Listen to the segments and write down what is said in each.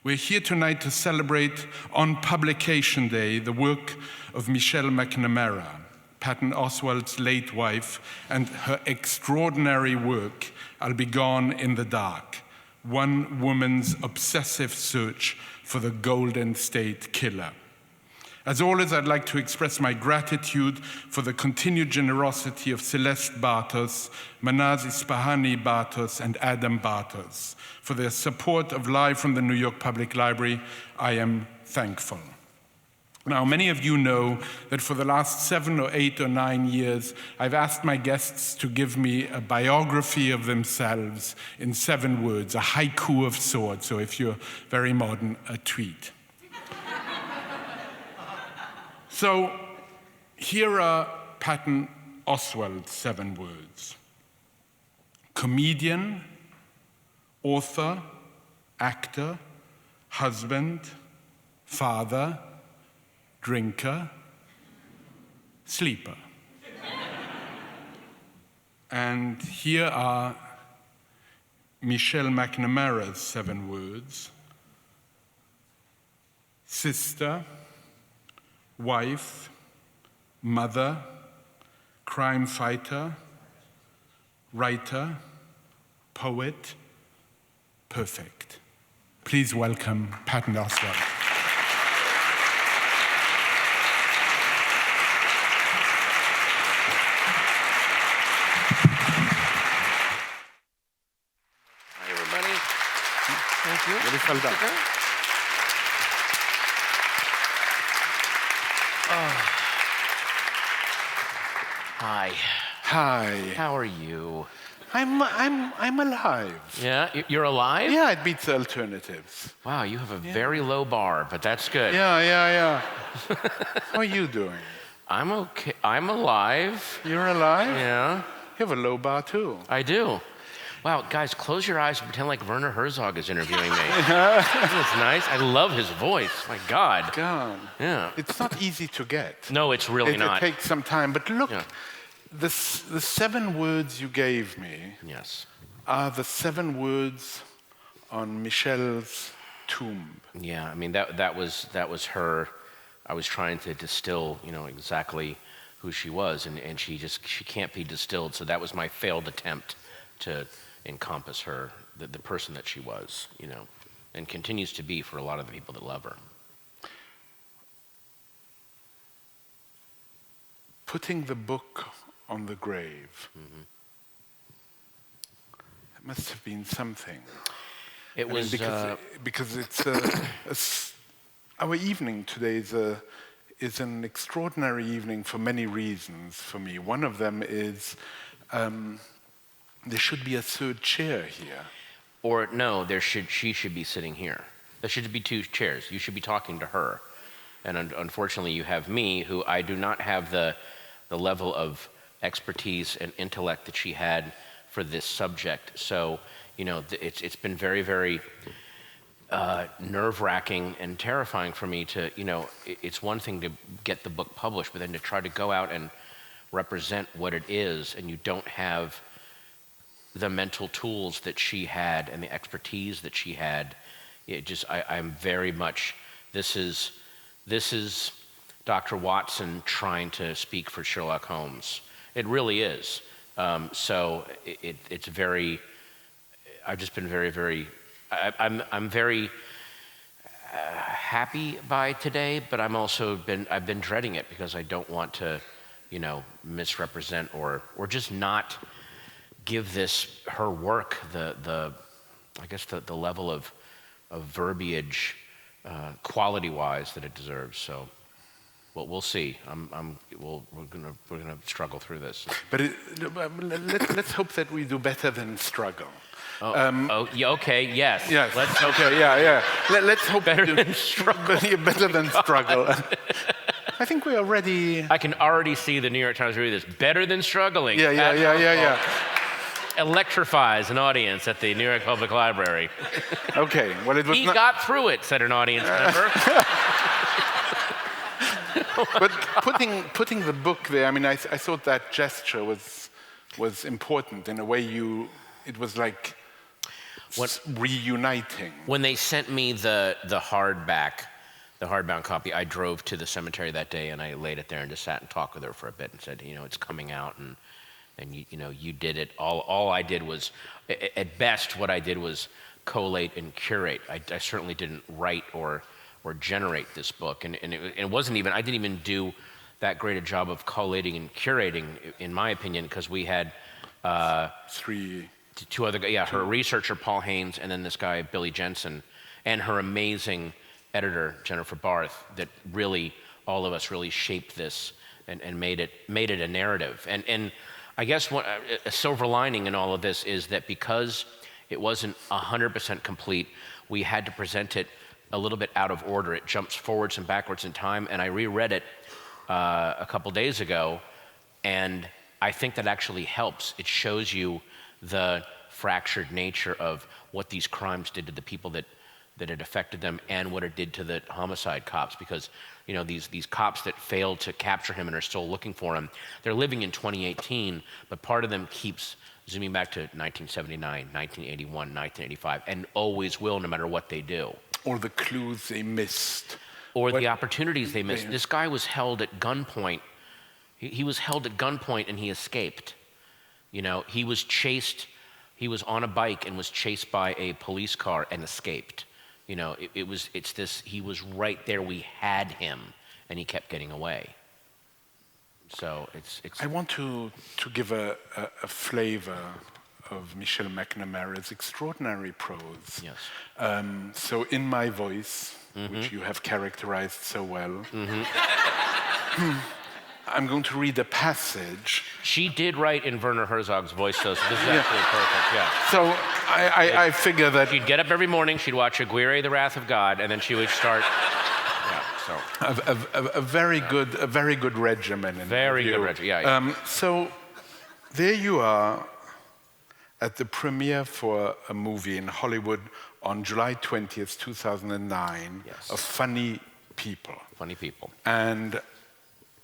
We're here tonight to celebrate on Publication Day the work of Michelle McNamara, Patton Oswalt's late wife, and her extraordinary work, I'll Be Gone in the Dark, one woman's obsessive search for the Golden State Killer. As always, I'd like to express my gratitude for the continued generosity of Celeste Bartos, Manaz Ispahani Bartos, and Adam Bartos. For their support of Live from the New York Public Library, I am thankful. Now, many of you know that for the last 7 or 8 or 9 years, I've asked my guests to give me a biography of themselves in 7 words, a haiku of sorts, or if you're very modern, a tweet. So here are Patton Oswalt's 7 words. Comedian, author, actor, husband, father, drinker, sleeper. And here are Michelle McNamara's 7 words. Sister, wife, mother, crime fighter, writer, poet, perfect. Please welcome Patton Oswalt. Hi, everybody. Thank you. Very well done. Hi. Hi. How are you? I'm alive. Yeah, you're alive? Yeah, it beats the alternatives. Wow, you have a very low bar, but that's good. Yeah. How are you doing? I'm okay. I'm alive. You're alive? Yeah, You have a low bar too. I do. Wow, guys, close your eyes and pretend like Werner Herzog is interviewing me. That's nice. I love his voice. My God. God. Yeah. It's not easy to get. No, it's really not. It takes some time. But look, Yeah. the 7 words you gave me Yes. are the 7 words on Michelle's tomb. Yeah, I mean, that was her. I was trying to distill, exactly who she was, and she can't be distilled. So that was my failed attempt to encompass her, the person that she was, and continues to be for a lot of the people that love her. Putting the book on the grave. Mm-hmm. It must have been something. It was because it's our evening today is an extraordinary evening for many reasons for me. One of them is there should be a 3rd chair here. Or no, she should be sitting here. There should be 2 chairs. You should be talking to her. And unfortunately, you have me, who I do not have the level of expertise and intellect that she had for this subject. So, it's been very, very nerve-wracking and terrifying for me to, it's one thing to get the book published, but then to try to go out and represent what it is, and you don't have the mental tools that she had and the expertise that she had. I'm very much, this is Dr. Watson trying to speak for Sherlock Holmes. It really is. So it's very, I've just been very, very, I'm very happy by today, but I've been dreading it because I don't want to, misrepresent or just not give her work the level of verbiage quality-wise that it deserves. So, well, we'll see. We're gonna struggle through this. But let's hope that we do better than struggle. Yeah, okay, yes. Yes. Let's hope. Okay, yeah. Let's hope Better than struggle. Better than struggle. I think we are ready. I can already see the New York Times read this. Better than struggling. Yeah. Electrifies an audience at the New York Public Library. Okay, well, it was He got through it, said an audience member. But putting the book there, I mean, I thought that gesture was important in a way. It was like reuniting. When they sent me the hardbound copy, I drove to the cemetery that day and I laid it there and just sat and talked with her for a bit and said, it's coming out and you did it. All I did was, at best, what I did was collate and curate. I certainly didn't write or generate this book, and it wasn't even. I didn't even do that great a job of collating and curating, in my opinion, because we had two other guys. Yeah, her researcher Paul Haynes, and then this guy Billy Jensen, and her amazing editor Jennifer Barth. That really, all of us really shaped this and made it a narrative. And I guess a silver lining in all of this is that because it wasn't 100% complete, we had to present it a little bit out of order. It jumps forwards and backwards in time, and I reread it a couple days ago, and I think that actually helps. It shows you the fractured nature of what these crimes did to the people that it affected them, and what it did to the homicide cops, because these cops that failed to capture him and are still looking for him, they're living in 2018, but part of them keeps zooming back to 1979, 1981, 1985, and always will, no matter what they do. Or the clues they missed. Or the opportunities they missed. This guy was held at gunpoint. He was held at gunpoint and he escaped. He was chased. He was on a bike and was chased by a police car and escaped. He was right there. We had him, and he kept getting away. So it's. I want to give a flavor of Michelle McNamara's extraordinary prose. Yes. So in my voice, which you have characterized so well, I'm going to read a passage. She did write in Werner Herzog's voice, though, so this is absolutely perfect. Yeah. So I figure that she'd get up every morning, she'd watch Aguirre, The Wrath of God, and then she would start. A very good regimen. Very good regimen. Yeah. So there you are at the premiere for a movie in Hollywood on July 20th, 2009, of Funny People. Funny People. And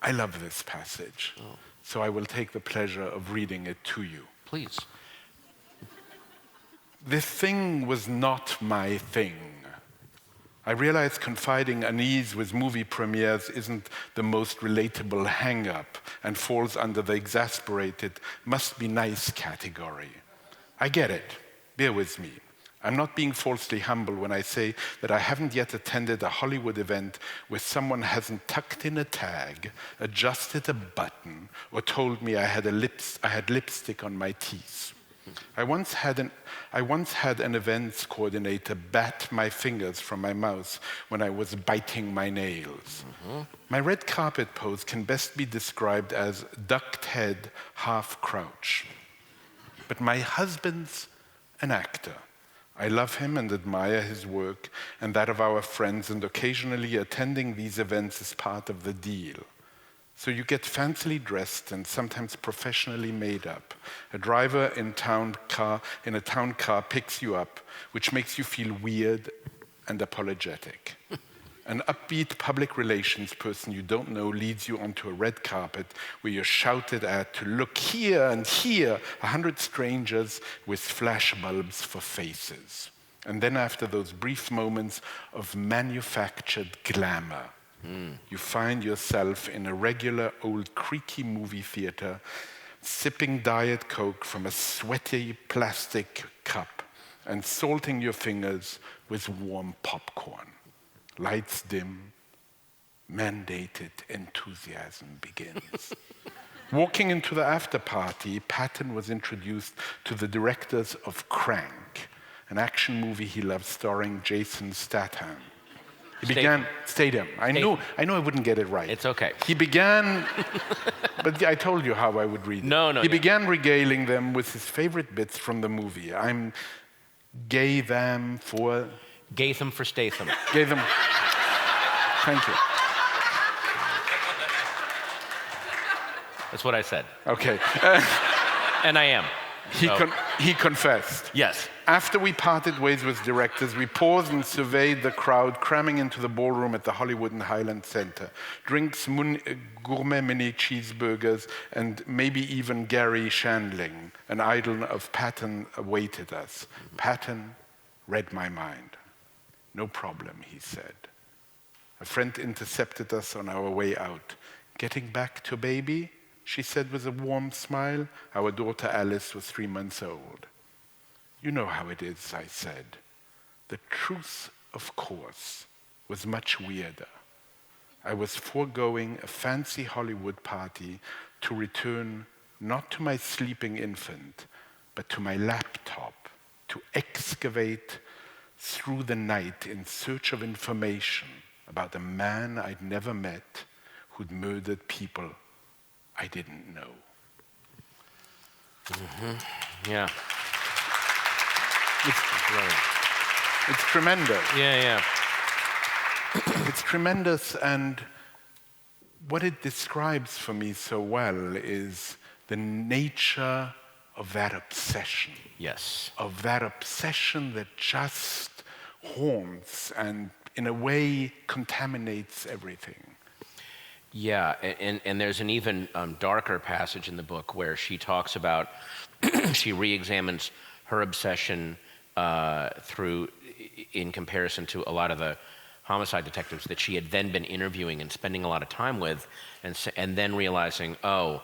I love this passage, so I will take the pleasure of reading it to you. Please. This thing was not my thing. I realize confiding unease with movie premieres isn't the most relatable hang-up and falls under the exasperated, must be nice category. I get it. Bear with me. I'm not being falsely humble when I say that I haven't yet attended a Hollywood event where someone hasn't tucked in a tag, adjusted a button, or told me I had lipstick on my teeth. I once had an events coordinator bat my fingers from my mouth when I was biting my nails. My red carpet pose can best be described as ducked head, half crouch. But my husband's an actor. I love him and admire his work and that of our friends, and occasionally attending these events is part of the deal. So you get fancily dressed and sometimes professionally made up. A driver in a town car picks you up, which makes you feel weird and apologetic. An upbeat public relations person you don't know leads you onto a red carpet where you're shouted at to look here and here, 100 strangers with flash bulbs for faces. And then after those brief moments of manufactured glamour, you find yourself in a regular old creaky movie theater, sipping Diet Coke from a sweaty plastic cup and salting your fingers with warm popcorn. Lights dim, mandated enthusiasm begins. Walking into the after party, Patton was introduced to the directors of Crank, an action movie he loved starring Jason Statham. Statham. I knew I wouldn't get it right. It's okay. He began, but I told you how I would read it. No. He began regaling them with his favorite bits from the movie. I'm gay them for... Gatham for Statham. Gatham. Thank you. That's what I said. Okay. And I am. He confessed. Yes. After we parted ways with directors, we paused and surveyed the crowd cramming into the ballroom at the Hollywood and Highland Center. Drinks, gourmet mini cheeseburgers, and maybe even Gary Shandling, an idol of Patton, awaited us. Patton read my mind. No problem, he said. A friend intercepted us on our way out. Getting back to baby? She said with a warm smile. Our daughter Alice was 3 months old. You know how it is, I said. The truth, of course, was much weirder. I was foregoing a fancy Hollywood party to return not to my sleeping infant, but to my laptop, to excavate through the night in search of information about a man I'd never met who'd murdered people I didn't know. Yeah. It's tremendous. Yeah. It's tremendous, and what it describes for me so well is the nature of that obsession. Yes. Of that obsession that just haunts and, in a way, contaminates everything. Yeah, and there's an even darker passage in the book where she talks about, she re-examines her obsession in comparison to a lot of the homicide detectives that she had then been interviewing and spending a lot of time with, and then realizing, oh,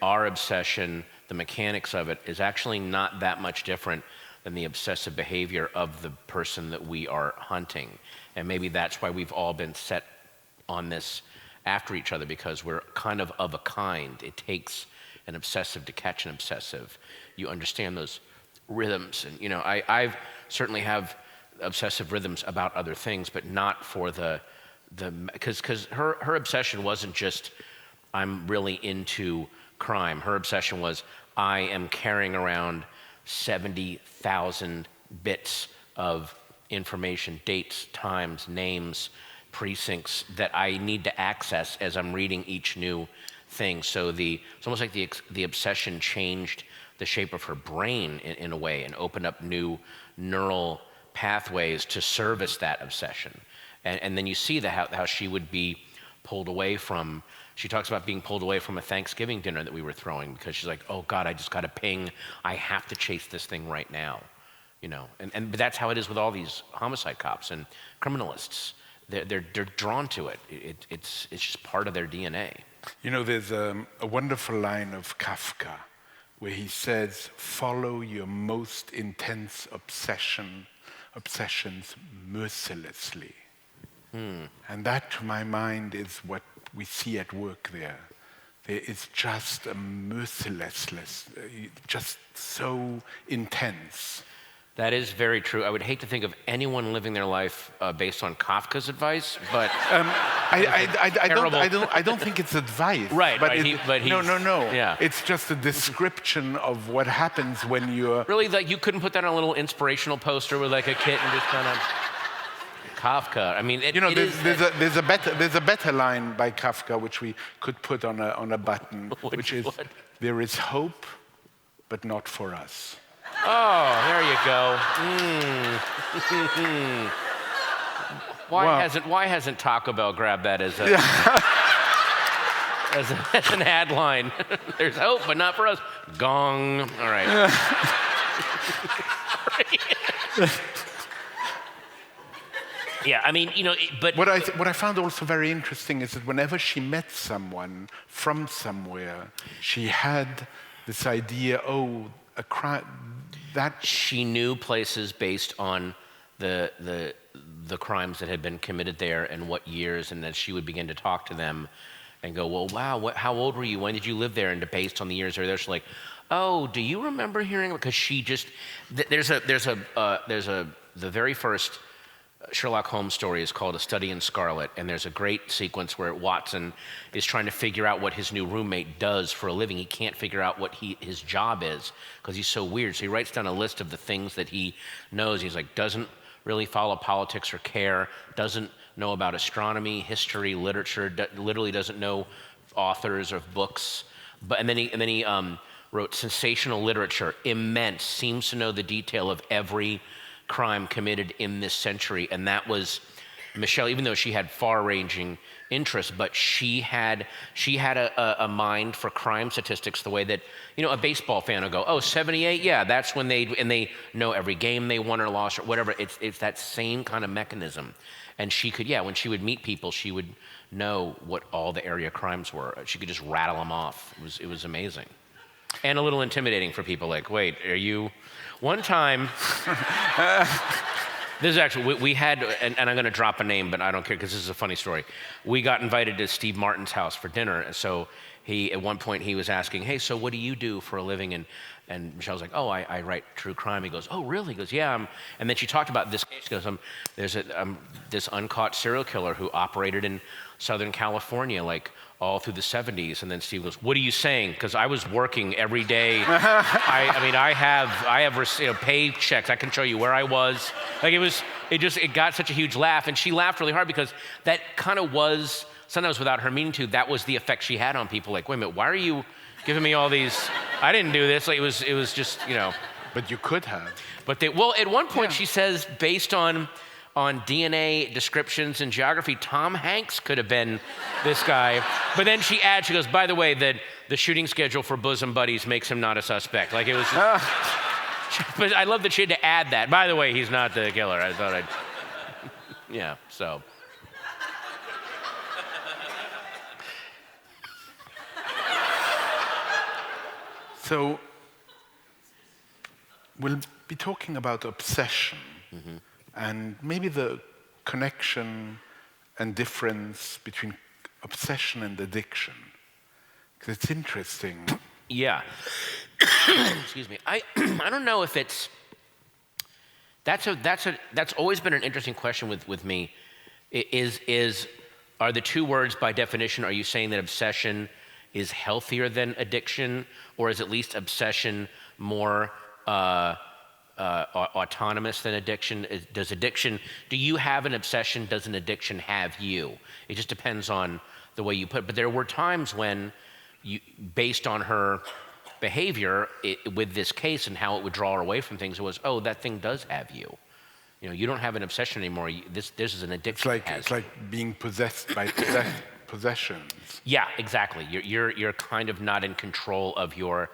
our obsession, the mechanics of it, is actually not that much different than the obsessive behavior of the person that we are hunting. And maybe that's why we've all been set on this after each other, because we're kind of a kind. It takes an obsessive to catch an obsessive. You understand those rhythms. And, I've certainly have obsessive rhythms about other things, but not for because her obsession wasn't just, I'm really into crime. Her obsession was, I am carrying around 70,000 bits of information, dates, times, names, precincts that I need to access as I'm reading each new thing. So it's almost like the obsession changed the shape of her brain in a way and opened up new neural pathways to service that obsession. And then you see how she would be pulled away from, she talks about being pulled away from a Thanksgiving dinner that we were throwing because she's like, oh God, I just got a ping. I have to chase this thing right now. But that's how it is with all these homicide cops and criminalists. They're drawn to it. It's just part of their DNA. There's a wonderful line of Kafka where he says, follow your most intense obsessions mercilessly. And that, to my mind, is what we see at work there. There is just a mercilessness, just so intense. That is very true. I would hate to think of anyone living their life based on Kafka's advice, but I don't think it's advice. Right, but no. Yeah. It's just a description of what happens when you're really like you couldn't put that on a little inspirational poster with like a kit and just kind of Kafka. I mean, there's a better line by Kafka which we could put on a button, which is there is hope, but not for us. Oh, there you go. Why hasn't Taco Bell grabbed that as an ad line? There's hope, but not for us. Gong. All right. Yeah, I mean, but what I found also very interesting is that whenever she met someone from somewhere, she had this idea, a crime that she knew places based on the crimes that had been committed there and what years, and then she would begin to talk to them and go, well, wow, how old were you? When did you live there? And based on the years they're there, she's like, oh, do you remember hearing? Because she just the very first Sherlock Holmes story is called A Study in Scarlet, and there's a great sequence where Watson is trying to figure out what his new roommate does for a living. He can't figure out what his job is because he's so weird. So he writes down a list of the things that he knows. He's like, doesn't really follow politics or care, doesn't know about astronomy, history, literature, literally doesn't know authors of books. And then he wrote sensational literature, immense, seems to know the detail of every crime committed in this century. And that was Michelle, even though she had far-ranging interests, but she had a mind for crime statistics the way that, a baseball fan will go, oh, 78, yeah, that's when they know every game they won or lost or whatever. It's that same kind of mechanism. And she could, when she would meet people, she would know what all the area crimes were. She could just rattle them off. It was amazing. And a little intimidating for people, like, wait, are you... One time... This is actually, we had, and I'm going to drop a name, but I don't care because this is a funny story. We got invited to Steve Martin's house for dinner, and so at one point he was asking, hey, so what do you do for a living? And Michelle's like, oh, I write true crime. He goes, oh, really? He goes, yeah. And then she talked about this case. She goes, there's this uncaught serial killer who operated in Southern California, like all through the 70s. And then Steve goes, what are you saying? Because I was working every day. I have paychecks. I can show you where I was. Like it got such a huge laugh. And she laughed really hard because that kind of was, sometimes without her meaning to, that was the effect she had on people. Like, wait a minute, why are you giving me all these? I didn't do this. Like, it was just, But you could have. But at one point she says, based on DNA descriptions and geography, Tom Hanks could have been this guy. But then she goes, by the way, the shooting schedule for Bosom Buddies makes him not a suspect. Like, it was just, but I love that she had to add that. By the way, he's not the killer. I thought so. So we'll be talking about obsession and maybe the connection and difference between obsession and addiction. Because it's interesting. Yeah. Excuse me. I don't know if it's. That's always been an interesting question with me. Are the two words by definition? Are you saying that obsession is healthier than addiction, or is at least obsession more autonomous than addiction? Do you have an obsession? Does an addiction have you? It just depends on the way you put it. But there were times when, based on her behavior with this case and how it would draw her away from things, it was, oh, that thing does have you. You don't have an obsession anymore. This is an addiction. It's like being possessed by possessions. Yeah, exactly. You're kind of not in control of your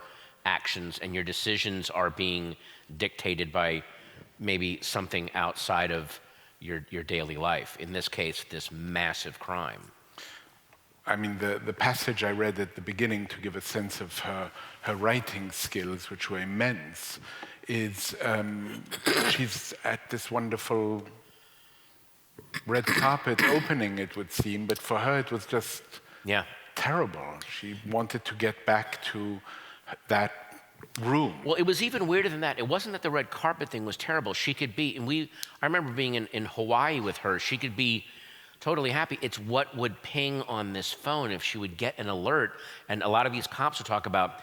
actions, and your decisions are being dictated by maybe something outside of your daily life. In this case, this massive crime. I mean, the passage I read at the beginning to give a sense of her writing skills, which were immense, is she's at this wonderful red carpet opening, it would seem, but for her it was just terrible. She wanted to get back to that room. Well, it was even weirder than that. It wasn't that the red carpet thing was terrible. She could be, and I remember being in Hawaii with her, she could be totally happy. It's what would ping on this phone if she would get an alert. And a lot of these cops would talk about,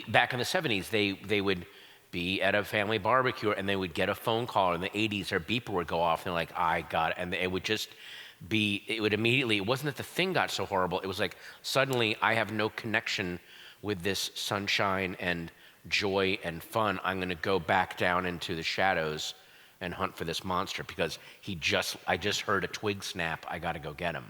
back in the 70s, they would be at a family barbecue and they would get a phone call, or in the 80s their beeper would go off and they're like, I got it. And it would just be, it wasn't that the thing got so horrible, it was like suddenly I have no connection with this sunshine and joy and fun. I'm gonna go back down into the shadows and hunt for this monster because I just heard a twig snap, I gotta go get him,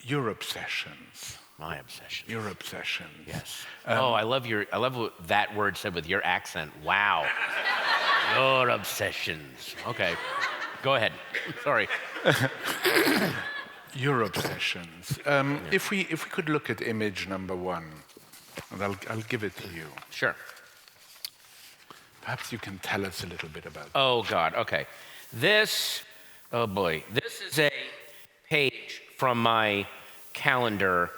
Your obsessions. My obsession. Your obsessions. Yes. I love what that word said with your accent. Wow. Your obsessions. Okay. Go ahead. Sorry. Your obsessions. If we could look at image number 1, and I'll give it to you. Sure. Perhaps you can tell us a little bit about it. Oh God. Okay. This is a page from my calendar.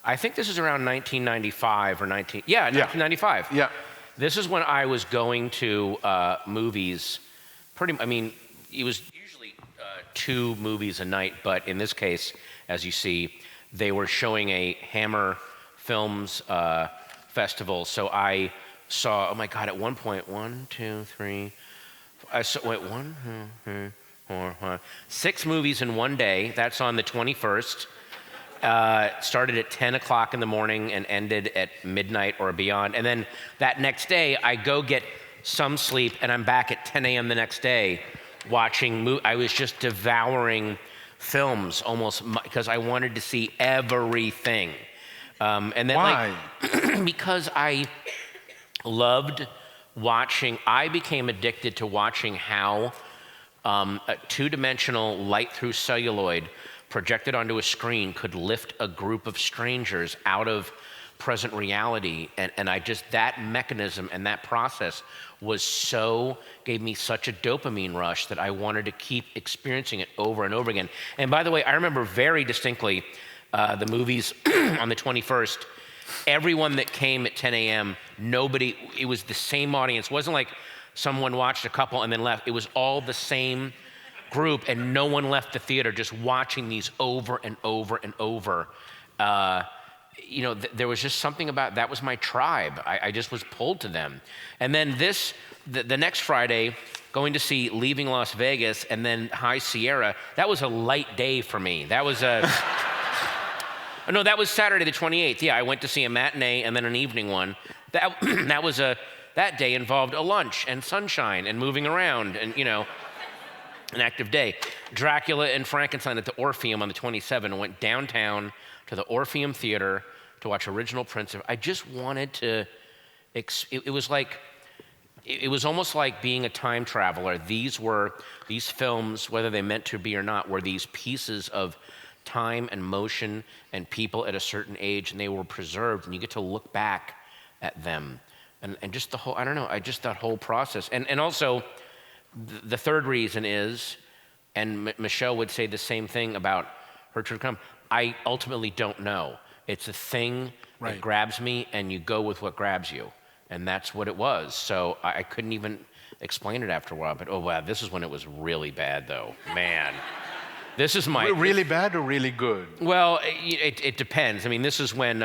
I think this is around 1995 or 1995. Yeah. This is when I was going to movies. It was usually 2 movies a night, but in this case, as you see, they were showing a Hammer Films festival. So I saw, oh my God, at one point, 1, 2, 3, I saw, 1, 2, 3, 4, 5, 6 movies in one day. That's on the 21st. Started at 10 o'clock in the morning and ended at midnight or beyond. And then that next day, I go get some sleep, and I'm back at 10 a.m. the next day watching I was just devouring films almost because I wanted to see everything. And then, Why? Because I loved watching. I became addicted to watching how a two-dimensional light through celluloid projected onto a screen could lift a group of strangers out of present reality. And I just, that mechanism and that process gave me such a dopamine rush that I wanted to keep experiencing it over and over again. And by the way, I remember very distinctly the movies on the 21st. Everyone that came at 10 a.m., it was the same audience. It wasn't like someone watched a couple and then left. It was all the same group, and no one left the theater, just watching these over and over and over. There was just something about, that was my tribe. I just was pulled to them. And then the next Friday, going to see Leaving Las Vegas and then High Sierra, that was a light day for me. That was no, that was Saturday the 28th. Yeah, I went to see a matinee and then an evening one. That day involved a lunch and sunshine and moving around and, an active day. Dracula and Frankenstein at the Orpheum on the 27th. I went downtown to the Orpheum Theater to watch Original Prince. I just wanted to, it was almost like being a time traveler. These films, whether they meant to be or not, were these pieces of time and motion and people at a certain age, and they were preserved, and you get to look back at them. And just the whole, I don't know, that whole process. And also, the third reason is, and Michelle would say the same thing about her true crime, I ultimately don't know. It's a thing that grabs me, and you go with what grabs you. And that's what it was. So I couldn't even explain it after a while. But, oh, wow, this is when it was really bad, though. Man. This is my... Really bad or really good? Well, it depends. I mean, this is when...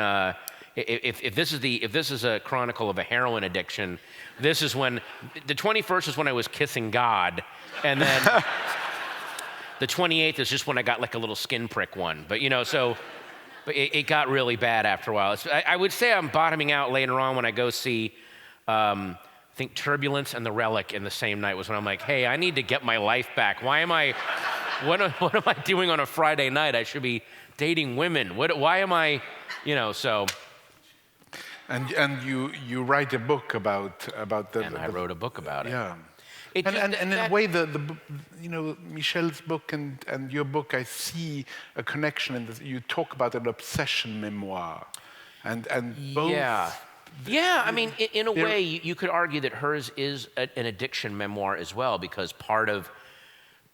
If this is a chronicle of a heroin addiction, this is when the 21st is when I was kissing God, and then the 28th is just when I got like a little skin prick one. But but it got really bad after a while. I would say I'm bottoming out later on when I go see, I think Turbulence and The Relic in the same night was when I'm like, hey, I need to get my life back. Why am I? What am I doing on a Friday night? I should be dating women. Why am I? So. And you write a book about the... And I wrote a book about it. Yeah. And in a way, Michelle's book and your book, I see a connection in this. You talk about an obsession memoir, and both... Yeah, I mean, in a way, you could argue that hers is an addiction memoir as well, because part of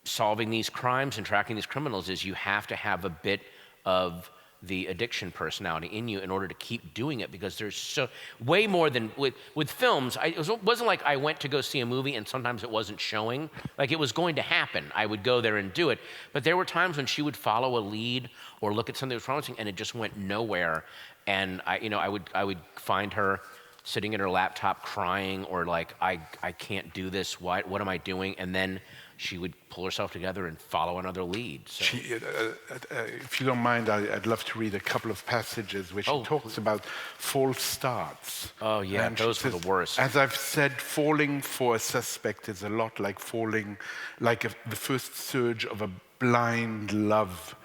solving these crimes and tracking these criminals is you have to have a bit of the addiction personality in you in order to keep doing it, because there's way more than with films. It wasn't like I went to go see a movie and sometimes it wasn't showing. Like, it was going to happen. I would go there and do it. But there were times when she would follow a lead or look at something that was promising and it just went nowhere. And I would find her sitting at her laptop crying, or like, I can't do this. What am I doing? And then she would pull herself together and follow another lead. So. If you don't mind, I'd love to read a couple of passages where she talks about false starts. Oh, yeah, and those were the worst. As I've said, falling for a suspect is a lot like falling, the first surge of a blind love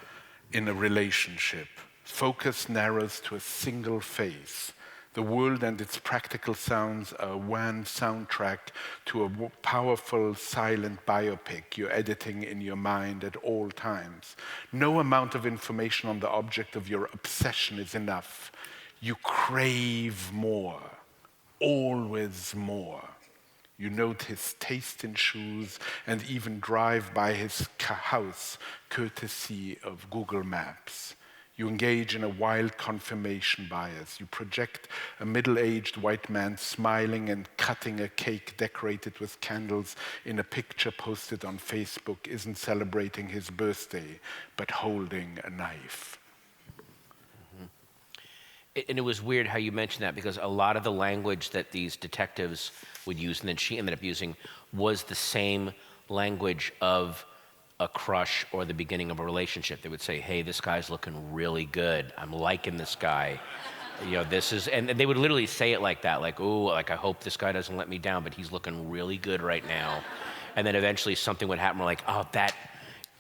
in a relationship. Focus narrows to a single face. The world and its practical sounds are a wan soundtrack to a powerful, silent biopic you're editing in your mind at all times. No amount of information on the object of your obsession is enough. You crave more, always more. You note his taste in shoes and even drive by his house, courtesy of Google Maps. You engage in a wild confirmation bias. You project a middle-aged white man smiling and cutting a cake decorated with candles in a picture posted on Facebook isn't celebrating his birthday, but holding a knife. Mm-hmm. And it was weird how you mentioned that, because a lot of the language that these detectives would use, and then she ended up using, was the same language of a crush or the beginning of a relationship. They would say, hey, this guy's looking really good. I'm liking this guy. This is, and they would literally say it like that, like, ooh, like I hope this guy doesn't let me down, but he's looking really good right now. And then eventually something would happen, we're like, oh,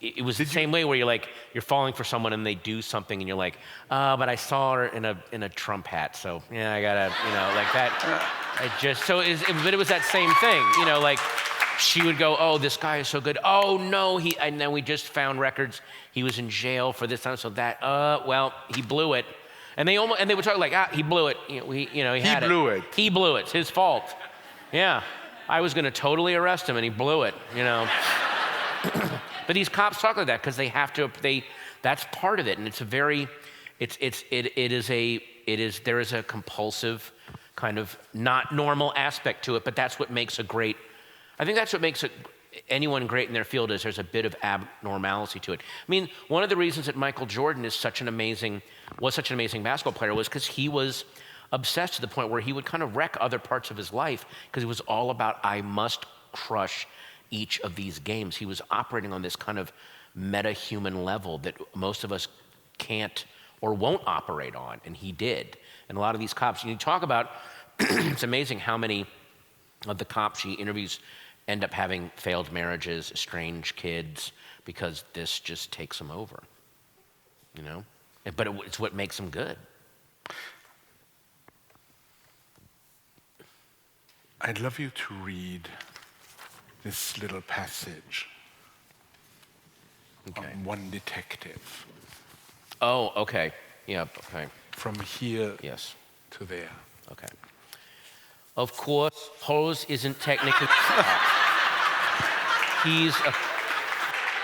it was the same way where you're falling for someone and they do something and you're like, but I saw her in a Trump hat, so yeah, I gotta, like that. But it was that same thing, like she would go, oh, this guy is so good. Oh no, and then we just found records. He was in jail for this time, so that, well, he blew it. And they would talk like, he blew it. He had it. He blew it. It's his fault. Yeah, I was gonna totally arrest him and he blew it, But these cops talk like that because they have to. That's part of it, and there is a compulsive kind of not normal aspect to it. But that's what makes I think that's what makes anyone great in their field is there's a bit of abnormality to it. I mean, one of the reasons that Michael Jordan was such an amazing basketball player was because he was obsessed to the point where he would kind of wreck other parts of his life because it was all about I must crush each of these games. He was operating on this kind of meta-human level that most of us can't or won't operate on, and he did. And a lot of these cops, you talk about, it's amazing how many of the cops she interviews end up having failed marriages, estranged kids, because this just takes them over, But it's what makes them good. I'd love you to read this little passage on one detective. Oh, okay. Yeah, okay. From here yes. to there. Okay. Of course, Holmes isn't technically... He's a...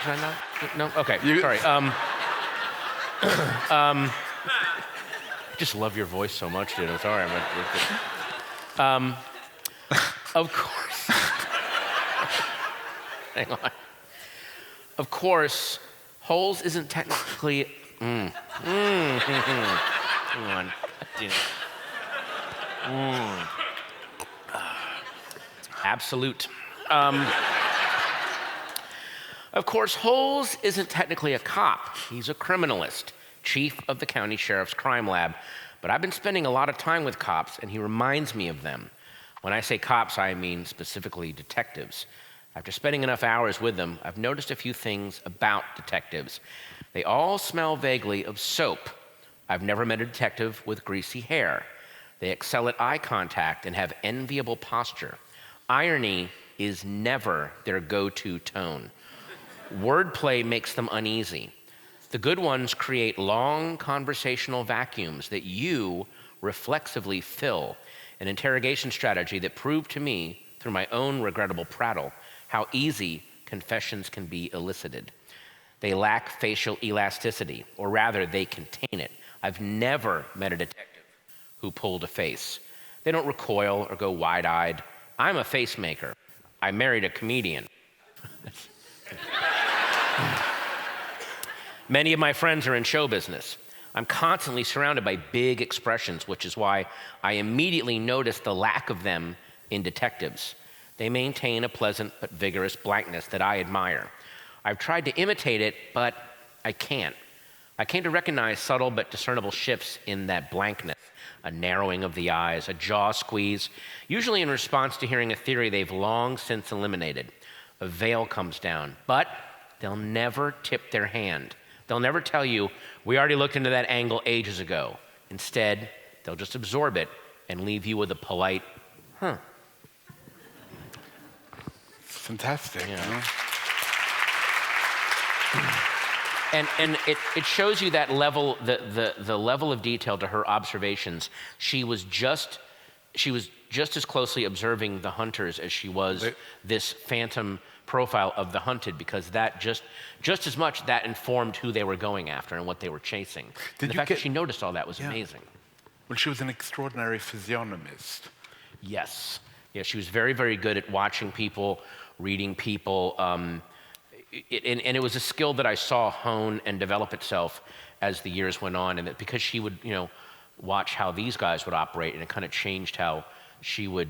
Did I not? No? Okay, sorry. I just love your voice so much, dude. I'm sorry. Of course... Hang on. Of course, Holes isn't technically... Hang on. Absolute. Of course, Holes isn't technically a cop. He's a criminalist, chief of the county sheriff's crime lab. But I've been spending a lot of time with cops, and he reminds me of them. When I say cops, I mean specifically detectives. After spending enough hours with them, I've noticed a few things about detectives. They all smell vaguely of soap. I've never met a detective with greasy hair. They excel at eye contact and have enviable posture. Irony is never their go-to tone. Wordplay makes them uneasy. The good ones create long conversational vacuums that you reflexively fill, an interrogation strategy that proved to me, through my own regrettable prattle, how easy confessions can be elicited. They lack facial elasticity, or rather, they contain it. I've never met a detective who pulled a face. They don't recoil or go wide-eyed. I'm a face maker. I married a comedian. Many of my friends are in show business. I'm constantly surrounded by big expressions, which is why I immediately noticed the lack of them in detectives. They maintain a pleasant but vigorous blankness that I admire. I've tried to imitate it, but I can't. I came to recognize subtle but discernible shifts in that blankness, a narrowing of the eyes, a jaw squeeze, usually in response to hearing a theory they've long since eliminated. A veil comes down, but they'll never tip their hand. They'll never tell you, we already looked into that angle ages ago. Instead, they'll just absorb it and leave you with a polite, huh. Fantastic. Yeah. And it shows you that level, the level of detail to her observations. She was just as closely observing the hunters as she was this phantom profile of the hunted, because that just as much that informed who they were going after and what they were chasing. And the fact that she noticed all that was amazing. Well, she was an extraordinary physiognomist. Yes. Yeah, she was very, very good at watching people, reading people. And it was a skill that I saw hone and develop itself as the years went on. And that because she would, watch how these guys would operate, and it kind of changed how she would,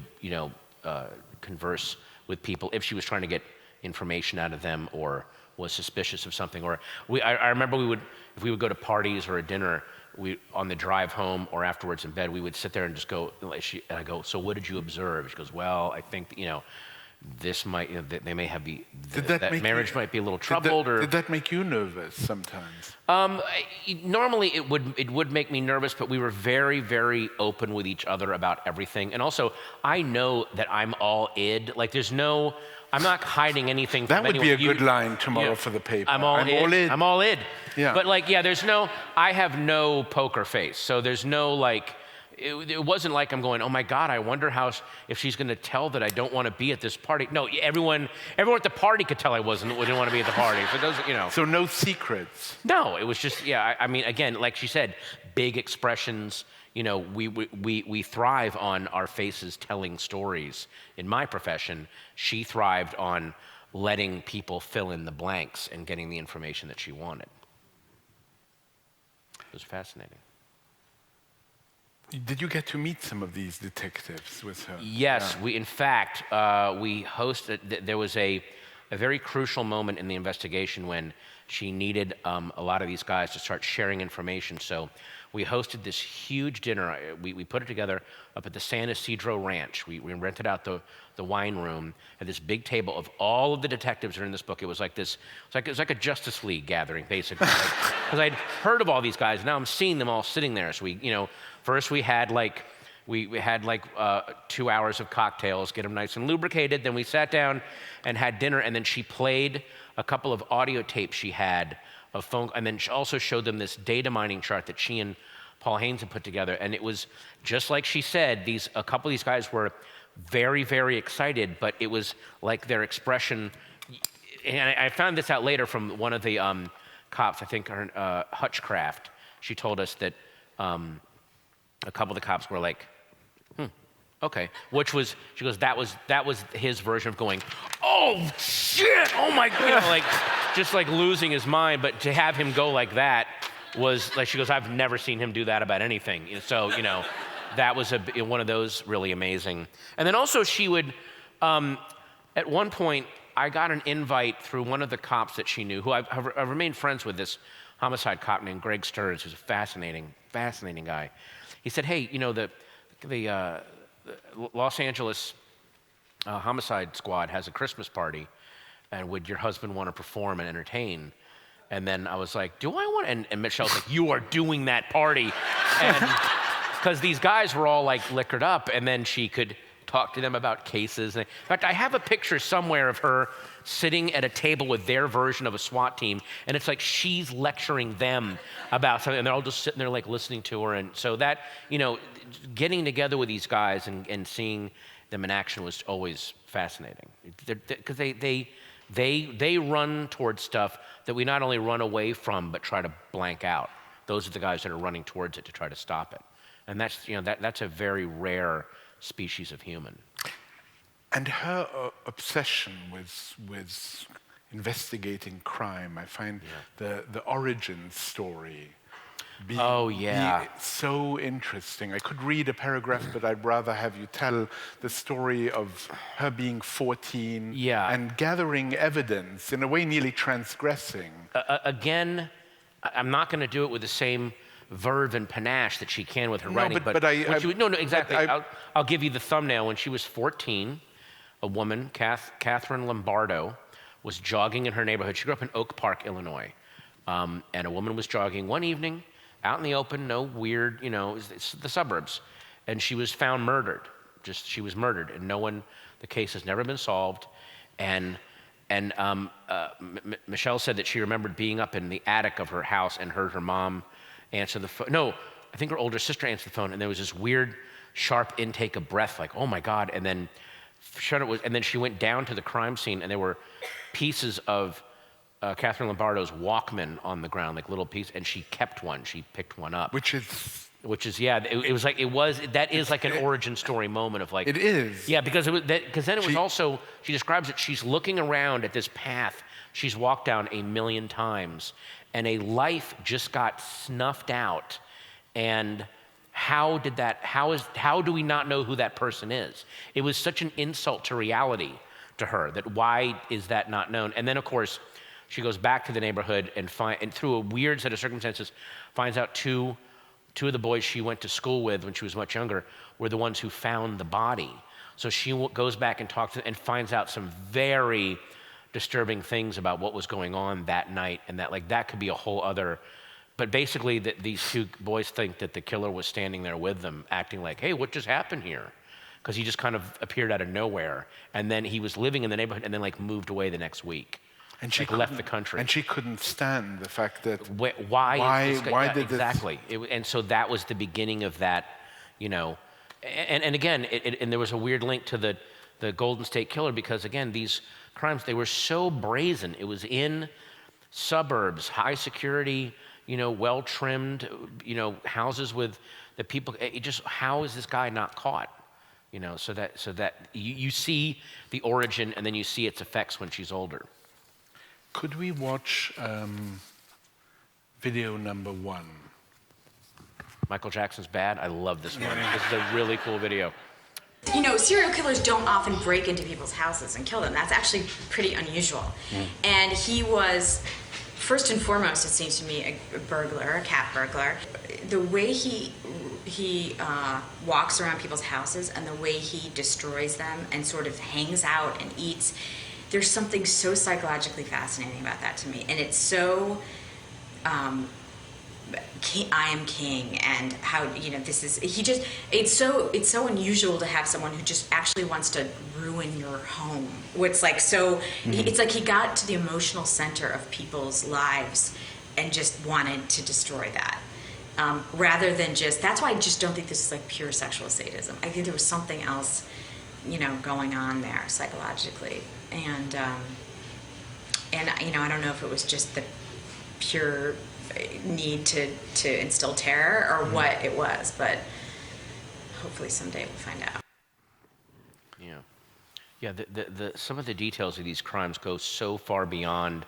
converse with people if she was trying to get information out of them or was suspicious of something. Or I remember if we would go to parties or a dinner, on the drive home or afterwards in bed, we would sit there and just go, and I go, so what did you observe? She goes, well, I think, this might, they may have that marriage might be a little troubled. Did that make you nervous sometimes? Normally it would make me nervous, but we were very, very open with each other about everything. And also, I know that I'm all id. Like, I'm not hiding anything from anyone. That would be a good line tomorrow for the paper. I'm all id. I'm all id. Yeah. But I have no poker face. So there's no it wasn't like I'm going, oh my God, I wonder if she's going to tell that I don't want to be at this party. No, everyone at the party could tell I didn't want to be at the party. So those, So no secrets. No, it was just, I mean, again, like she said, big expressions. We thrive on our faces telling stories. In my profession, she thrived on letting people fill in the blanks and getting the information that she wanted. It was fascinating. Did you get to meet some of these detectives with her? Yes, we hosted, there was a very crucial moment in the investigation when she needed a lot of these guys to start sharing information. So we hosted this huge dinner. We put it together up at the San Isidro Ranch. We rented out the wine room, had this big table of all of the detectives that are in this book. It was like a Justice League gathering, basically. Because I'd heard of all these guys, now I'm seeing them all sitting there. So first we had 2 hours of cocktails, get them nice and lubricated. Then we sat down and had dinner, and then she played a couple of audio tapes she had of phone, and then she also showed them this data mining chart that she and Paul Haynes had put together. And it was just like she said, a couple of these guys were very, very excited, but it was like their expression, and I found this out later from one of the cops, I think Hutchcraft. She told us that a couple of the cops were like, okay, she goes, that was his version of going, oh shit, oh my God, just losing his mind. But to have him go like that was she goes, I've never seen him do that about anything. So, that was one of those really amazing. And then also she would, at one point, I got an invite through one of the cops that she knew, who I've remained friends with, this homicide cop named Greg Stearns, who's a fascinating guy. He said, hey, the Los Angeles homicide squad has a Christmas party, and would your husband want to perform and entertain? And then I was like, do I want? And Michelle's like, you are doing that party. And because these guys were all liquored up, and then she could talk to them about cases. In fact, I have a picture somewhere of her sitting at a table with their version of a SWAT team, and it's like she's lecturing them about something, and they're all just sitting there listening to her. And so that, getting together with these guys and seeing them in action was always fascinating, because they run towards stuff that we not only run away from but try to blank out. Those are the guys that are running towards it to try to stop it, and that's a very rare species of human. And her obsession with investigating crime, I find the origin story be so interesting. I could read a paragraph, but I'd rather have you tell the story of her being 14 and gathering evidence, in a way nearly transgressing. Again, I'm not going to do it with the same verve and panache that she can with her writing. Exactly. I'll give you the thumbnail. When she was 14, a woman, Catherine Lombardo, was jogging in her neighborhood. She grew up in Oak Park, Illinois. And a woman was jogging one evening out in the open, no weird, it's the suburbs. And she was found murdered. She was murdered, and the case has never been solved. And Michelle said that she remembered being up in the attic of her house and heard her mom answer the phone. No, I think her older sister answered the phone, and there was this weird, sharp intake of breath, like, oh my God. And then she went down to the crime scene, and there were pieces of Catherine Lombardo's Walkman on the ground, like little pieces, and she kept one. She picked one up. Which is that is like an origin story moment of It is. Yeah, because then it was also, she describes it, she's looking around at this path she's walked down 1,000,000 times, and a life just got snuffed out. And how do we not know who that person is? It was such an insult to reality to her, that why is that not known? And then, of course, She goes back to the neighborhood and through a weird set of circumstances, finds out two of the boys she went to school with when she was much younger were the ones who found the body. So she goes back and talks to and finds out some very disturbing things about what was going on that night, and that could be a whole other. But basically, these two boys think that the killer was standing there with them, acting like, "Hey, what just happened here?" Because he just kind of appeared out of nowhere, and then he was living in the neighborhood, and then moved away the next week. And she left the country. And she couldn't stand the fact that why did exactly? And so that was the beginning of that, And again, and there was a weird link to the Golden State Killer because again, these crimes, they were so brazen. It was in suburbs, high security, well trimmed, houses with the people. How is this guy not caught? So that you see the origin and then you see its effects when she's older. Could we watch video number 1? Michael Jackson's Bad. I love this one. This is a really cool video. Serial killers don't often break into people's houses and kill them. That's actually pretty unusual. And he was, first and foremost, it seems to me, a burglar, a cat burglar. The way he walks around people's houses and the way he destroys them and sort of hangs out and eats, there's something so psychologically fascinating about that to me. And it's so I am king, and how this is it's so unusual to have someone who just actually wants to ruin your home. It's like it's like he got to the emotional center of people's lives and just wanted to destroy that, rather than that's why I just don't think this is like pure sexual sadism. I think there was something else going on there psychologically, and I don't know if it was just the pure need to instill terror or what it was, but hopefully someday we'll find out. Yeah. Some of the details of these crimes go so far beyond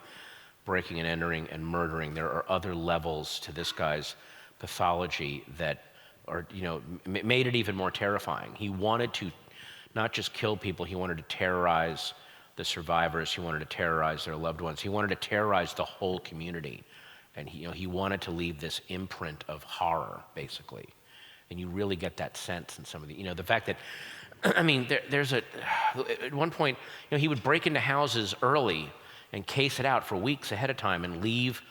breaking and entering and murdering. There are other levels to this guy's pathology that are made it even more terrifying. He wanted to not just kill people, he wanted to terrorize the survivors, he wanted to terrorize their loved ones, he wanted to terrorize the whole community. And he wanted to leave this imprint of horror, basically. And you really get that sense in some of the, the fact that, there's at one point, he would break into houses early and case it out for weeks ahead of time and leave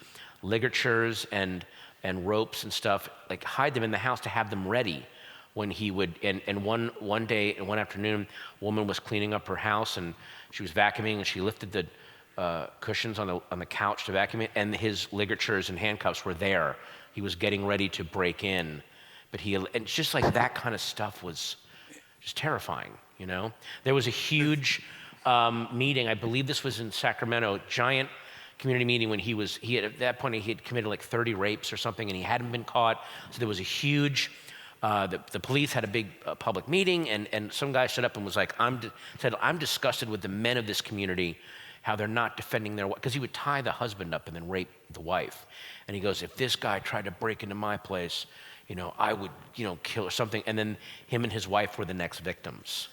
ligatures and ropes and stuff, hide them in the house to have them ready when he would, and one day, one afternoon, a woman was cleaning up her house and she was vacuuming and she lifted the cushions on the couch to vacuum it, and his ligatures and handcuffs were there. He was getting ready to break in, but and just like that kind of stuff was just terrifying. There was a huge meeting. I believe this was in Sacramento, giant community meeting when at that point he had committed 30 rapes or something, and he hadn't been caught. So there was a huge. The police had a big public meeting, and some guy stood up and was like, I'm disgusted with the men of this community, how they're not defending their wife, because he would tie the husband up and then rape the wife. And he goes, if this guy tried to break into my place, I would, kill or something. And then him and his wife were the next victims,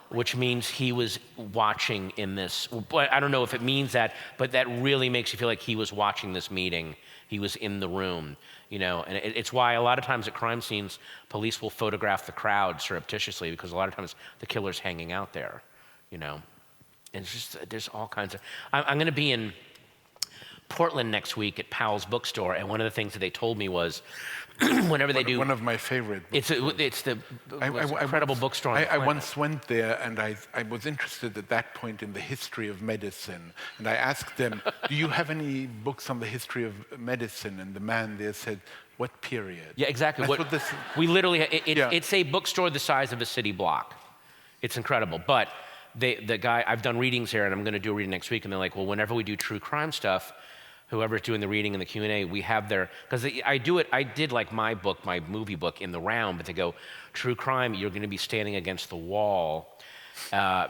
which means he was watching in this. But I don't know if it means that, but that really makes you feel like he was watching this meeting. He was in the room, and it's why a lot of times at crime scenes, police will photograph the crowd surreptitiously because a lot of times the killer's hanging out there, And it's just, there's all kinds of, I'm going to be in Portland next week at Powell's bookstore, and one of the things that they told me was, whenever they do... One of my favorite bookstores. It's the incredible bookstore on the I planet. once went there, and I was interested at that point in the history of medicine. And I asked them, do you have any books on the history of medicine? And the man there said, what period? Yeah, exactly. We literally, it's a bookstore the size of a city block. It's incredible. But the guy, I've done readings here, and I'm going to do a reading next week, and they're like, well, whenever we do true crime stuff, whoever's doing the reading and the Q&A, we have their, because I did like my movie book in the round, but they go, true crime, you're going to be standing against the wall,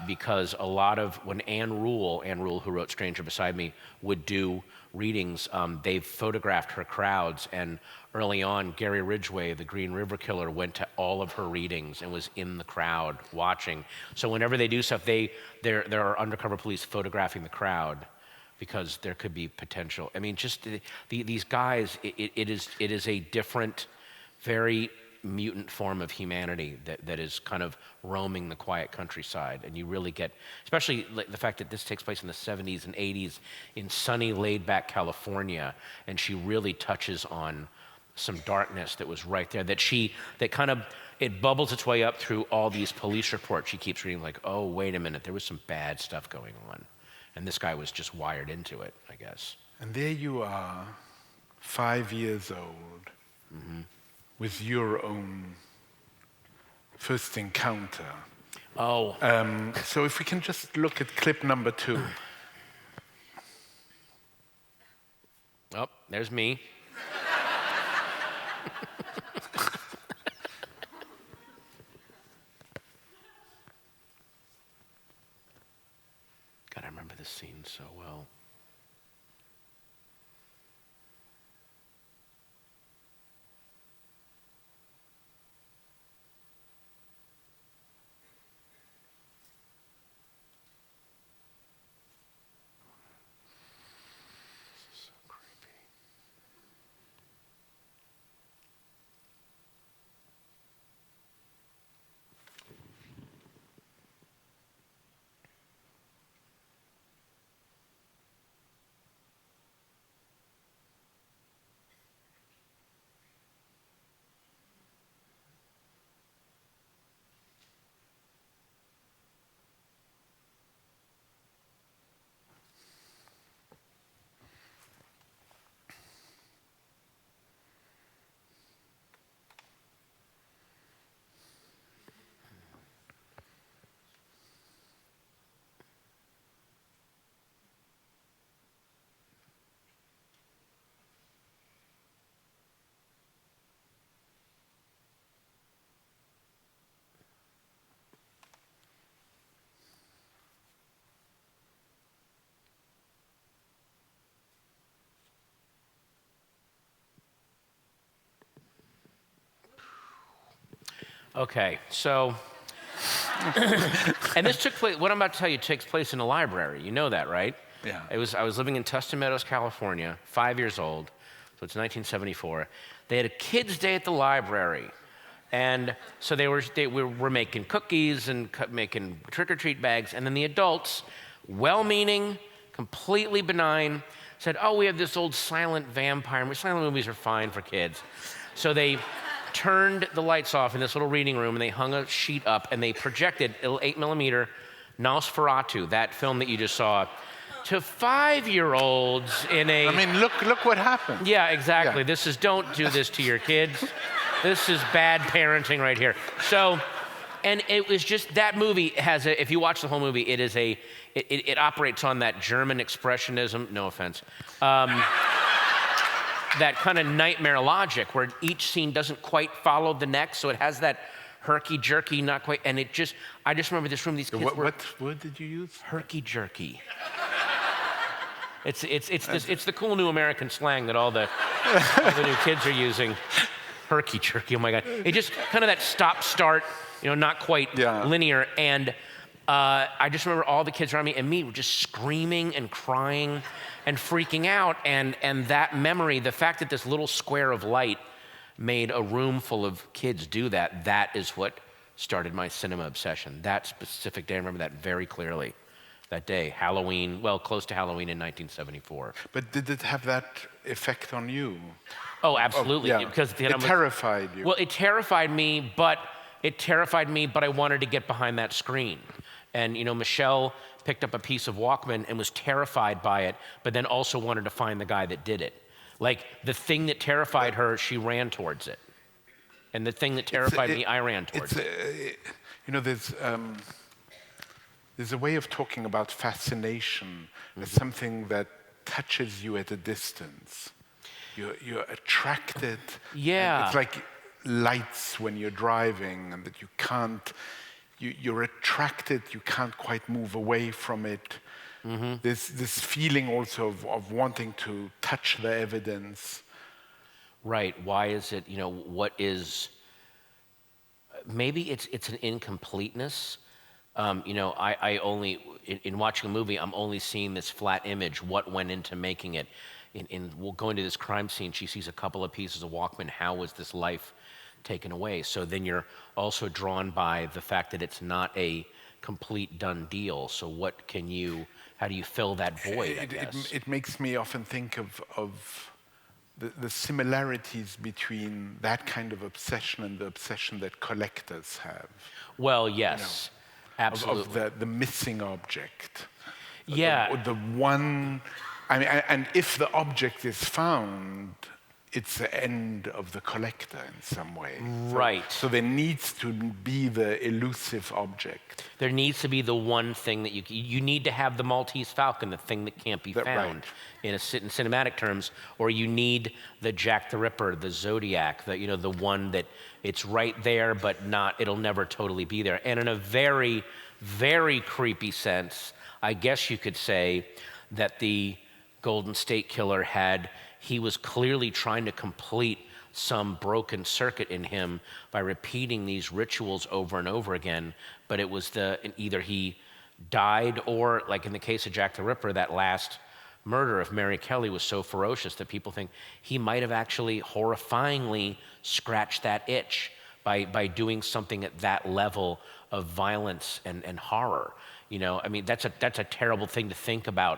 because a lot of, when Anne Rule, who wrote Stranger Beside Me, would do readings, they've photographed her crowds, and early on, Gary Ridgway, the Green River Killer, went to all of her readings and was in the crowd watching. So whenever they do stuff, there are undercover police photographing the crowd because there could be potential. I mean, just these guys, it is a different, very mutant form of humanity that is kind of roaming the quiet countryside. And you really get, especially the fact that this takes place in the 70s and 80s in sunny, laid-back California, and she really touches on some darkness that was right there, that kind of, it bubbles its way up through all these police reports. She keeps reading like, oh, wait a minute, there was some bad stuff going on. And this guy was just wired into it, I guess. And there you are, 5 years old, with your own first encounter. Oh. So if we can just look at clip number 2. Oh, there's me. God, I remember this scene so well. Okay, so, and this took place, what I'm about to tell you takes place in a library. You know that, right? Yeah. I was living in Tustin Meadows, California, 5 years old, so it's 1974. They had a kids' day at the library. And so they were making cookies and making trick-or-treat bags, and then the adults, well-meaning, completely benign, said, oh, we have this old silent vampire. Silent movies are fine for kids. So they turned the lights off in this little reading room, and they hung a sheet up, and they projected 8mm Nosferatu, that film that you just saw, to 5-year-olds in a... I mean, look what happened. Yeah, exactly. Yeah. This is, don't do this to your kids. This is bad parenting right here. So, and it was just, that movie has a, if you watch the whole movie, it is a, it operates on that German expressionism, no offense, that kind of nightmare logic where each scene doesn't quite follow the next, so it has that herky-jerky, not quite, and it just, I just remember this room, these kids were... What word did you use? Herky-jerky. It's the cool new American slang that all the new kids are using. Herky-jerky, oh my God. It just kind of that stop-start, not quite linear, and I just remember all the kids around me and me were just screaming and crying and freaking out, and that memory, the fact that this little square of light made a room full of kids do that, that is what started my cinema obsession. That specific day, I remember that very clearly. That day, Halloween, well, close to Halloween in 1974. But did it have that effect on you? Oh, absolutely. Oh, yeah. Because it terrified you. Well, it terrified me, but I wanted to get behind that screen. And, Michelle picked up a piece of Walkman and was terrified by it, but then also wanted to find the guy that did it. Like, the thing that terrified her, she ran towards it. And the thing that terrified me, I ran towards it. There's a way of talking about fascination as something that touches you at a distance. You're attracted. Yeah. It's like lights when you're driving, and that you can't, you're attracted, you can't quite move away from it. There's this feeling also of wanting to touch the evidence. Right, why is it, what is, maybe it's an incompleteness I only, in watching a movie, I'm only seeing this flat image, what went into making it. We'll go into this crime scene, she sees a couple of pieces of Walkman, how was this life taken away? So then you're also drawn by the fact that it's not a complete done deal. So how do you fill that void, I guess? It makes me often think of the similarities between that kind of obsession and the obsession that collectors have. Well, yes, absolutely. Of the missing object. Yeah. The one, I mean, and if the object is found, it's the end of the collector in some way. Right. So there needs to be the elusive object. There needs to be the one thing that you need to have the Maltese Falcon, the thing that can't be found in cinematic terms, or you need the Jack the Ripper, the Zodiac, the one that it's right there, but it'll never totally be there. And in a very, very creepy sense, I guess you could say that the Golden State Killer he was clearly trying to complete some broken circuit in him by repeating these rituals over and over again, but it was either he died or, like in the case of Jack the Ripper, that last murder of Mary Kelly was so ferocious that people think he might have actually horrifyingly scratched that itch by doing something at that level of violence and horror. I mean, that's a terrible thing to think about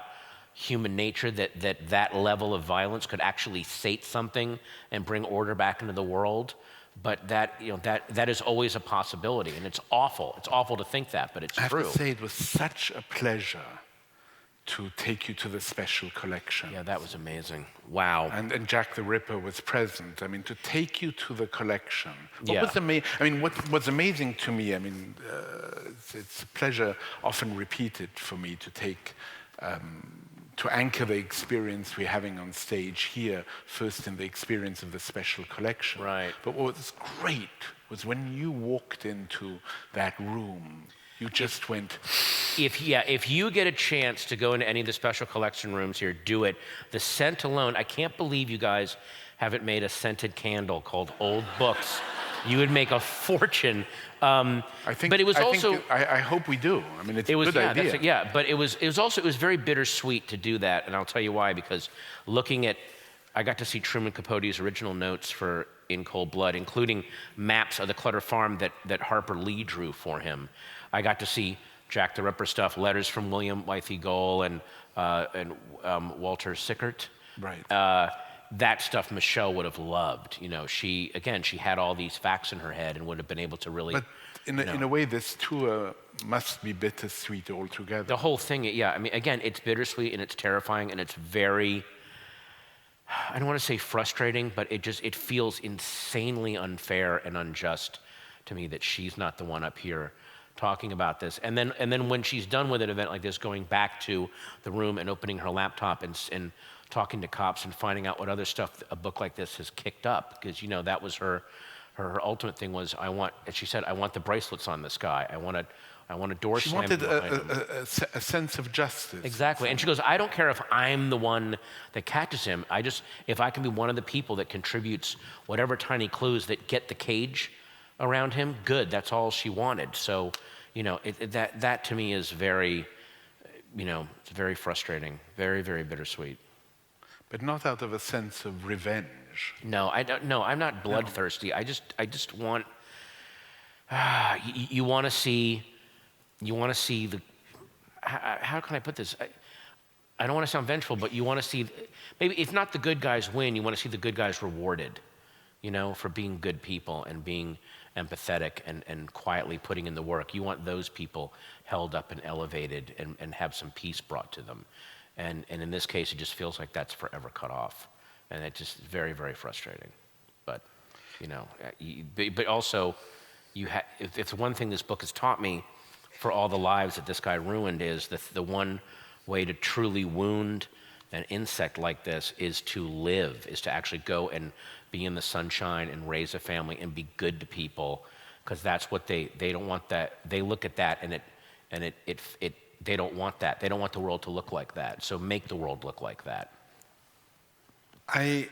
human nature, that level of violence could actually sate something and bring order back into the world. But that is always a possibility, and it's awful. It's awful to think that, but it's true. I have to say, it was such a pleasure to take you to the special collection. Yeah, that was amazing. Wow. And Jack the Ripper was present. I mean, to take you to the collection. What was amazing to me, I mean, it's a pleasure often repeated for me to take, to anchor the experience we're having on stage here, first in the experience of the special collection. Right. But what was great was when you walked into that room, you just went... If you get a chance to go into any of the special collection rooms here, do it. The scent alone, I can't believe you guys haven't made a scented candle called Old Books. You would make a fortune. I hope we do. I mean, it's a good idea. But it was very bittersweet to do that, and I'll tell you why. Because I got to see Truman Capote's original notes for In Cold Blood, including maps of the Clutter Farm that Harper Lee drew for him. I got to see Jack the Ripper stuff, letters from William Wythe Goal and Walter Sickert. Right. That stuff Michelle would have loved. She had all these facts in her head and would have been able to really... But in a way, this tour must be bittersweet altogether. The whole thing, yeah. I mean, again, it's bittersweet and it's terrifying and it's very... I don't want to say frustrating, but it feels insanely unfair and unjust to me that she's not the one up here talking about this. And then when she's done with an event like this, going back to the room and opening her laptop and talking to cops and finding out what other stuff a book like this has kicked up, because that was her ultimate thing was, as she said, I want the bracelets on this guy. I want a door She slammed wanted behind him. a sense of justice. Exactly. And she goes, I don't care if I'm the one that catches him. If I can be one of the people that contributes whatever tiny clues that get the cage around him, good. That's all she wanted. So, that to me is very, it's very frustrating, very, very bittersweet. But not out of a sense of revenge. No, I don't. No, I'm not bloodthirsty. I just want. You want to see. You want to see the. How can I put this? I don't want to sound vengeful, but you want to see. Maybe if not the good guys win, you want to see the good guys rewarded. For being good people and being empathetic and quietly putting in the work. You want those people held up and elevated and have some peace brought to them. And in this case, it just feels like that's forever cut off. And it's just very, very frustrating. But, but also, if it's one thing this book has taught me for all the lives that this guy ruined is the one way to truly wound an insect like this is to live, is to actually go and be in the sunshine and raise a family and be good to people, because that's what they don't want. That they look at that and they don't want that. They don't want the world to look like that. So make the world look like that. I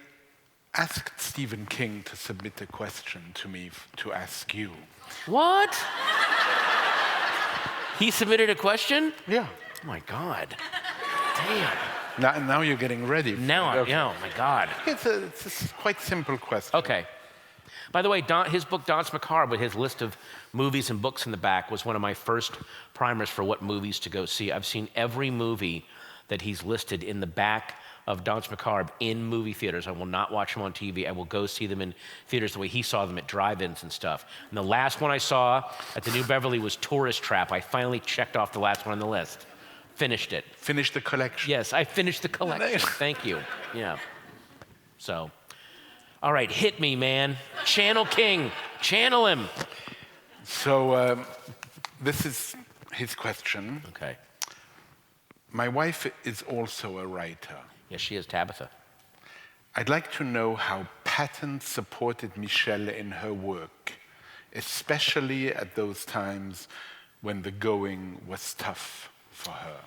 asked Stephen King to submit a question to me to ask you. What? He submitted a question? Yeah. Oh my God. Damn. Now you're getting ready. Oh my God. It's a quite simple question. Okay. By the way, his book, Danse Macabre, with his list of movies and books in the back, was one of my first primers for what movies to go see. I've seen every movie that he's listed in the back of Danse Macabre in movie theaters. I will not watch them on TV. I will go see them in theaters the way he saw them at drive-ins and stuff. And the last one I saw at the New Beverly was Tourist Trap. I finally checked off the last one on the list. Finished it. Finished the collection. Yes, I finished the collection. Thank you. Yeah. So, all right, hit me, man. Channel King. Channel him. So this is his question. Okay. My wife is also a writer. Yes, she is, Tabitha. I'd like to know how Patton supported Michelle in her work, especially at those times when the going was tough for her.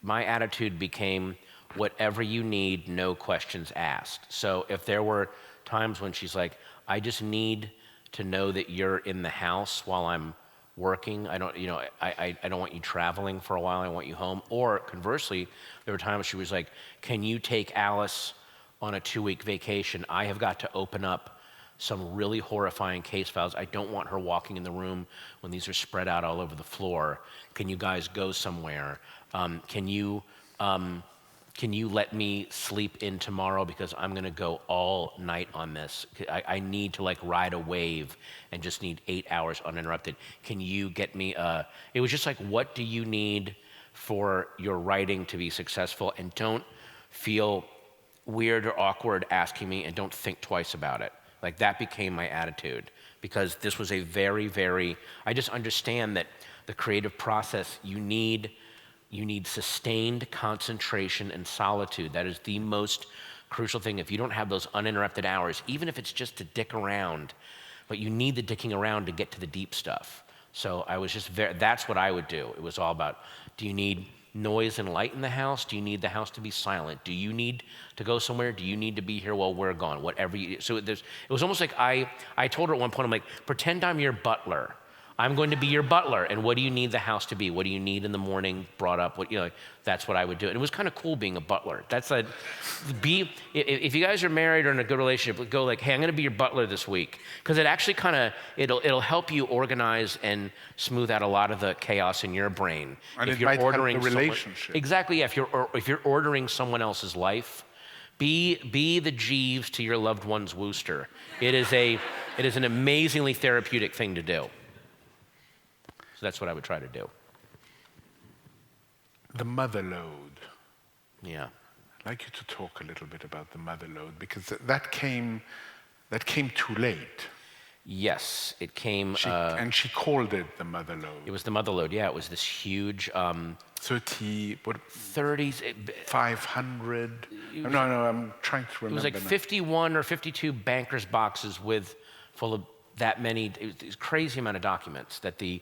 My attitude became whatever you need, no questions asked. So if there were times when she's like, I just need to know that you're in the house while I'm working. I don't want you traveling for a while. I want you home. Or conversely, there were times she was like, can you take Alice on a 2-week vacation? I have got to open up some really horrifying case files. I don't want her walking in the room when these are spread out all over the floor. Can you guys go somewhere? Can you let me sleep in tomorrow because I'm gonna go all night on this. I need to like ride a wave and just need 8 hours uninterrupted. Can you get me it was just like, what do you need for your writing to be successful? And don't feel weird or awkward asking me, and don't think twice about it. Like that became my attitude, because this was a very, I just understand that the creative process, you need sustained concentration and solitude. That is the most crucial thing. If you don't have those uninterrupted hours, even if it's just to dick around, but you need the dicking around to get to the deep stuff. So I was just that's what I would do. It was all about, do you need noise and light in the house? Do you need the house to be silent? Do you need to go somewhere? Do you need to be here while we're gone? Whatever you, so it was almost like I told her at one point, I'm like, pretend I'm your butler. I'm going to be your butler, and what do you need the house to be? What do you need in the morning brought up? That's what I would do. And it was kind of cool being a butler. If you guys are married or in a good relationship, go like, hey, I'm going to be your butler this week, because it actually it'll help you organize and smooth out a lot of the chaos in your brain. And if it you're might ordering help the relationship. Exactly. Yeah. If you're ordering someone else's life, be the Jeeves to your loved one's Wooster. It is an amazingly therapeutic thing to do. So that's what I would try to do. The mother load. Yeah. I'd like you to talk a little bit about the mother load, because that came too late. Yes, it came. And she called it the mother load. It was the mother load. Yeah, it was this huge. 30s. 500. No, I'm trying to remember. It was like 51 or 52 bankers' boxes full of that many. It was a crazy amount of documents that the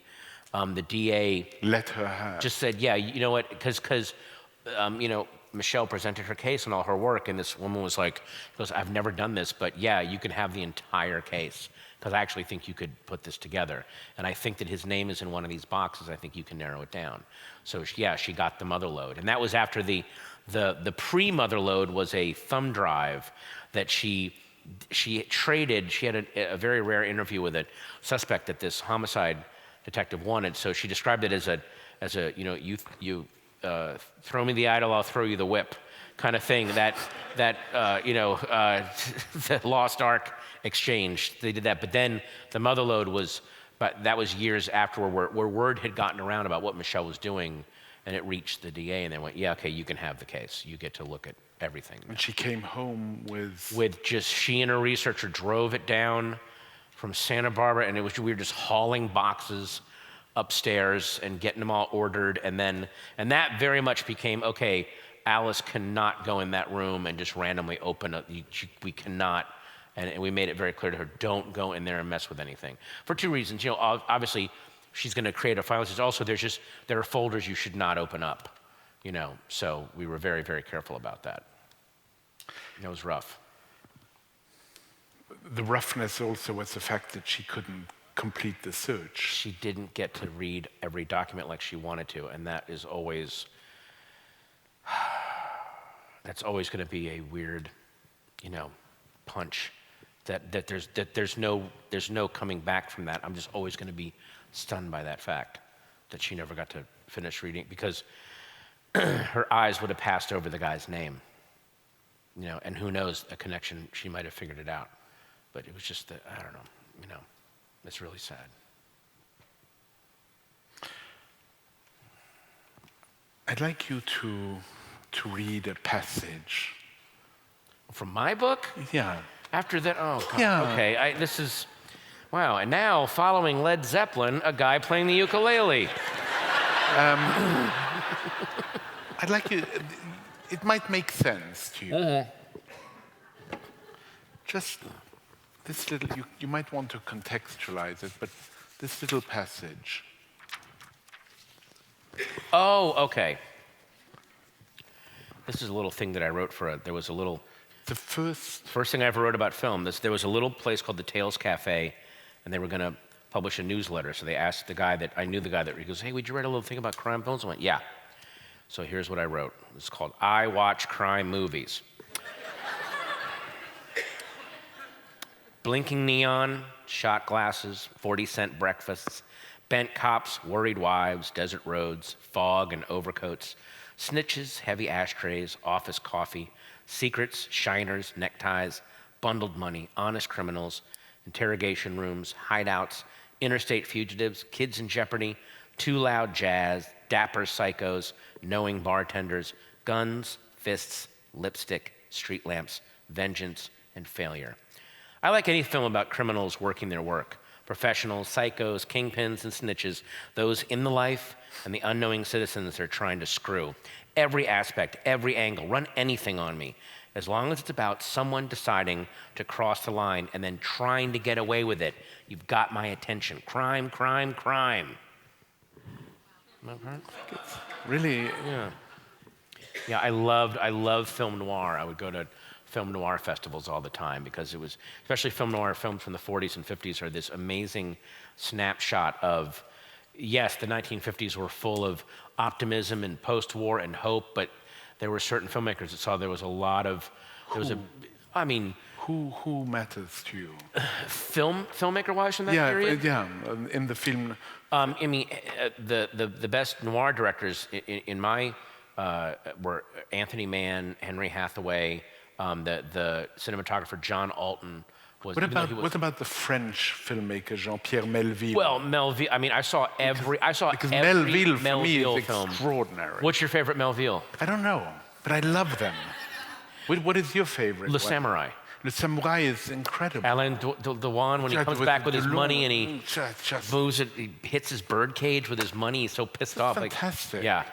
DA let her have. Just said, yeah, you know what? Because Michelle presented her case and all her work, and this woman was like, goes, I've never done this, but yeah, you can have the entire case, because I actually think you could put this together. And I think that his name is in one of these boxes. I think you can narrow it down. So yeah, she got the mother load. And that was after the pre-mother load was a thumb drive that she traded. She had a very rare interview with a suspect that this homicide detective wanted. So she described it as a you throw me the idol, I'll throw you the whip kind of thing. The Lost Ark exchange. They did that, but then the mother load that was years afterward, where word had gotten around about what Michelle was doing, and it reached the DA, and they went, yeah, okay, you can have the case. You get to look at everything. And she came home with just, she and her researcher drove it down from Santa Barbara, and we were just hauling boxes upstairs and getting them all ordered, and that very much became, okay, Alice cannot go in that room and just randomly open up. We cannot, and we made it very clear to her, don't go in there and mess with anything. For two reasons. Obviously, she's going to create a file. Also, there are folders you should not open up. So we were very, very careful about that. It was rough. The roughness also was the fact that she couldn't complete the search. She didn't get to read every document like she wanted to, and that is always, that's always going to be a weird, punch. That there's no coming back from that. I'm just always going to be stunned by that fact that she never got to finish reading, because her eyes would have passed over the guy's name, and who knows, a connection, she might have figured it out. But it was just, I don't know, it's really sad. I'd like you to read a passage. From my book? Yeah. After that, oh, God. Yeah. Okay, this is, wow. And now, following Led Zeppelin, a guy playing the ukulele. I'd like you, it might make sense to you. Just this little, you might want to contextualize it, but this little passage. Oh, okay. This is a little thing that I wrote there was a little, The first thing I ever wrote about film, there was a little place called the Tales Cafe, and they were going to publish a newsletter. So they asked I knew the guy he goes, hey, would you write a little thing about crime films? I went, yeah. So here's what I wrote. It's called I Watch Crime Movies. Blinking neon, shot glasses, 40-cent breakfasts, bent cops, worried wives, desert roads, fog and overcoats, snitches, heavy ashtrays, office coffee, secrets, shiners, neckties, bundled money, honest criminals, interrogation rooms, hideouts, interstate fugitives, kids in jeopardy, too loud jazz, dapper psychos, knowing bartenders, guns, fists, lipstick, street lamps, vengeance, and failure. I like any film about criminals working their work. Professionals, psychos, kingpins, and snitches, those in the life and the unknowing citizens they're trying to screw. Every aspect, every angle, run anything on me. As long as it's about someone deciding to cross the line and then trying to get away with it, you've got my attention. Crime, crime, crime. really, Yeah, I loved film noir. I would go to film noir festivals all the time because it was, especially film noir films from the 40s and 50s, are this amazing snapshot of, yes, the 1950s were full of optimism and post-war and hope, but there were certain filmmakers that saw there was a lot of, who matters to you? filmmaker-wise from that period? In the film. The best noir directors in my were Anthony Mann, Henry Hathaway, the cinematographer John Alton. What about the French filmmaker Jean-Pierre Melville? Well, Melville. I mean, I saw every Melville for me is film. Extraordinary. What's your favorite Melville? I don't know, but I love them. What is your favorite? Le Samurai. Le Samurai is incredible. Alain Delon, when he comes back with his money and he moves it, he hits his bird cage with his money. He's so pissed off. Fantastic. Yeah.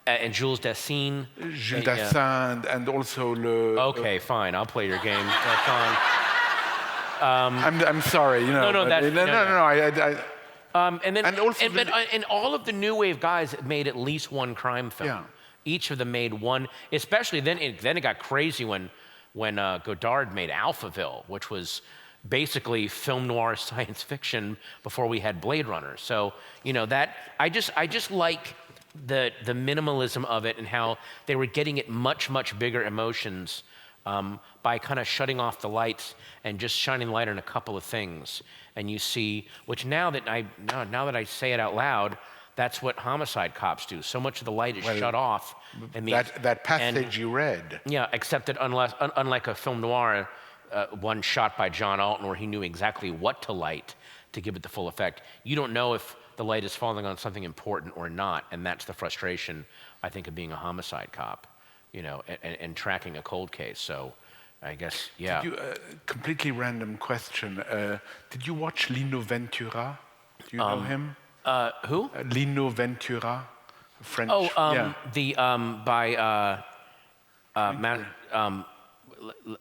And Jules Dassin. Jules Dassin and also le. Okay, fine. I'll play your game. That's on. I'm sorry. No. And all of the new wave guys made at least one crime film. Yeah. Each of them made one. Especially then it got crazy when Godard made Alphaville, which was basically film noir science fiction before we had Blade Runner. So that I just like the minimalism of it and how they were getting at much bigger emotions by kind of shutting off the lights and just shining light on a couple of things. And you see, which now that I say it out loud, that's what homicide cops do. So much of the light is shut off. That passage you read. Yeah, except that unlike a film noir, one shot by John Alton where he knew exactly what to light to give it the full effect, you don't know if the light is falling on something important or not, and that's the frustration, I think, of being a homicide cop, and tracking a cold case. So, I guess, yeah. Completely random question. Did you watch Lino Ventura? Do you know him? Who? Lino Ventura, French. By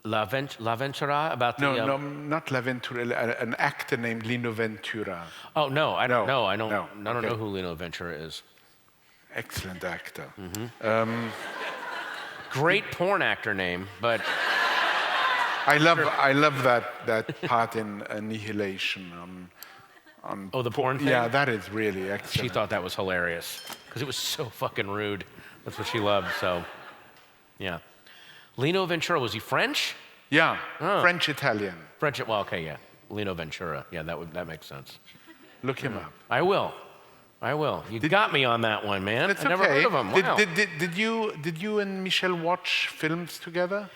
La Ventura about the. No, not La Ventura. An actor named Lino Ventura. Oh no, I don't know. I don't Okay. know who Lino Ventura is. Excellent actor. Great porn actor name, but. I love that part in Annihilation on Oh, the porn thing? Yeah, that is really excellent. She thought that was hilarious because it was so fucking rude. That's what she loved, so yeah. Lino Ventura, was he French? Yeah, French-Italian. French, well, okay, yeah. Lino Ventura, yeah, that makes sense. Look him up. I will. You got me on that one, man. It's I never okay. heard of him. Wow. Did you and Michelle watch films together?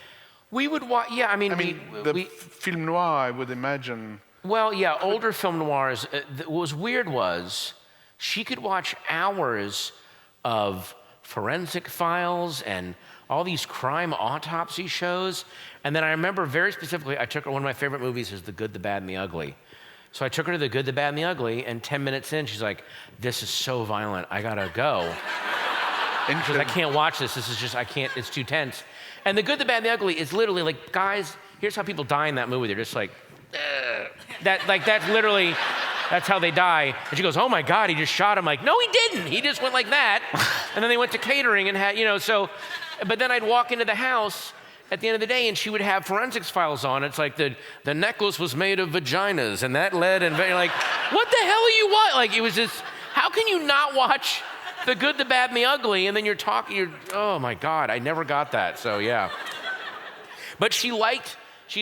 We would watch, yeah, I mean, the film noir, I would imagine. Well, yeah, older film noirs. What was weird was she could watch hours of forensic files and all these crime autopsy shows. And then I remember very specifically, I took her, one of my favorite movies is The Good, the Bad, and the Ugly. So I took her to The Good, the Bad, and the Ugly, and 10 minutes in, she's like, this is so violent, I gotta go. She's like, I can't watch this, I can't, it's too tense. And The Good, the Bad, and the Ugly is literally like, guys, here's how people die in that movie. They're just like, that's literally, that's how they die. And she goes, oh my God, he just shot him. Like, no, he didn't. He just went like that. And then they went to catering and had, so, but then I'd walk into the house at the end of the day and she would have forensics files on. It's like the necklace was made of vaginas and that led and you're like, what the hell are you watching? Like, it was just, how can you not watch The Good, the Bad, and the Ugly? And then oh my God, I never got that. So yeah. But she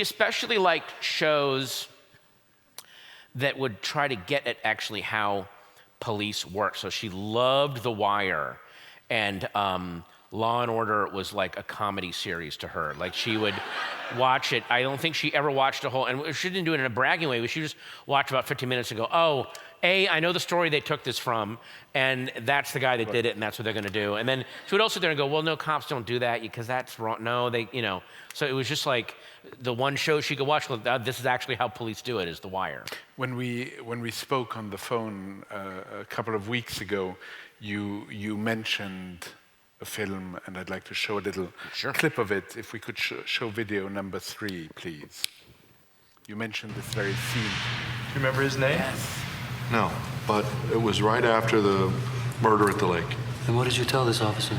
especially liked shows that would try to get at actually how police work. So she loved The Wire, and Law and Order was like a comedy series to her. Like she would watch it. I don't think she ever watched a whole, and she didn't do it in a bragging way, but she just watched about 15 minutes and go, oh, I know the story they took this from, and that's the guy that did it, and that's what they're gonna do. And then she would also sit there and go, well, no, cops don't do that because that's wrong. No, so it was just like the one show she could watch, this is actually how police do it, is The Wire. When we spoke on the phone a couple of weeks ago, you mentioned a film, and I'd like to show a little clip of it. If we could show video number 3, please. You mentioned this very scene. Do you remember his name? Yes. No, but it was right after the murder at the lake. And what did you tell this officer?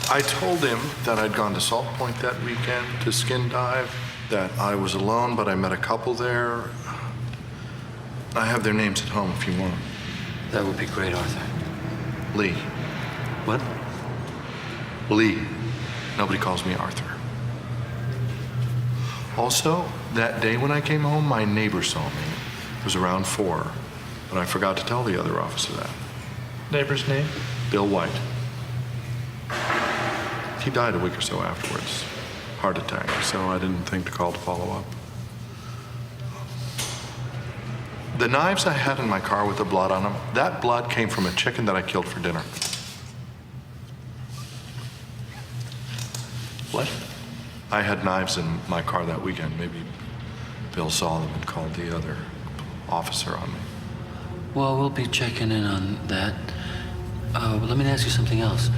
I told him that I'd gone to Salt Point that weekend to skin dive, that I was alone, but I met a couple there. I have their names at home if you want. That would be great, Arthur. Lee. What? Lee. Nobody calls me Arthur. Also, that day when I came home, my neighbor saw me. It was around 4, but I forgot to tell the other officer that. Neighbor's name? Bill White. He died a week or so afterwards. Heart attack, so I didn't think to call to follow up. The knives I had in my car with the blood on them, that blood came from a chicken that I killed for dinner. What? I had knives in my car that weekend. Maybe Bill saw them and called the other officer on me. Well, we'll be checking in on that. But let me ask you something else.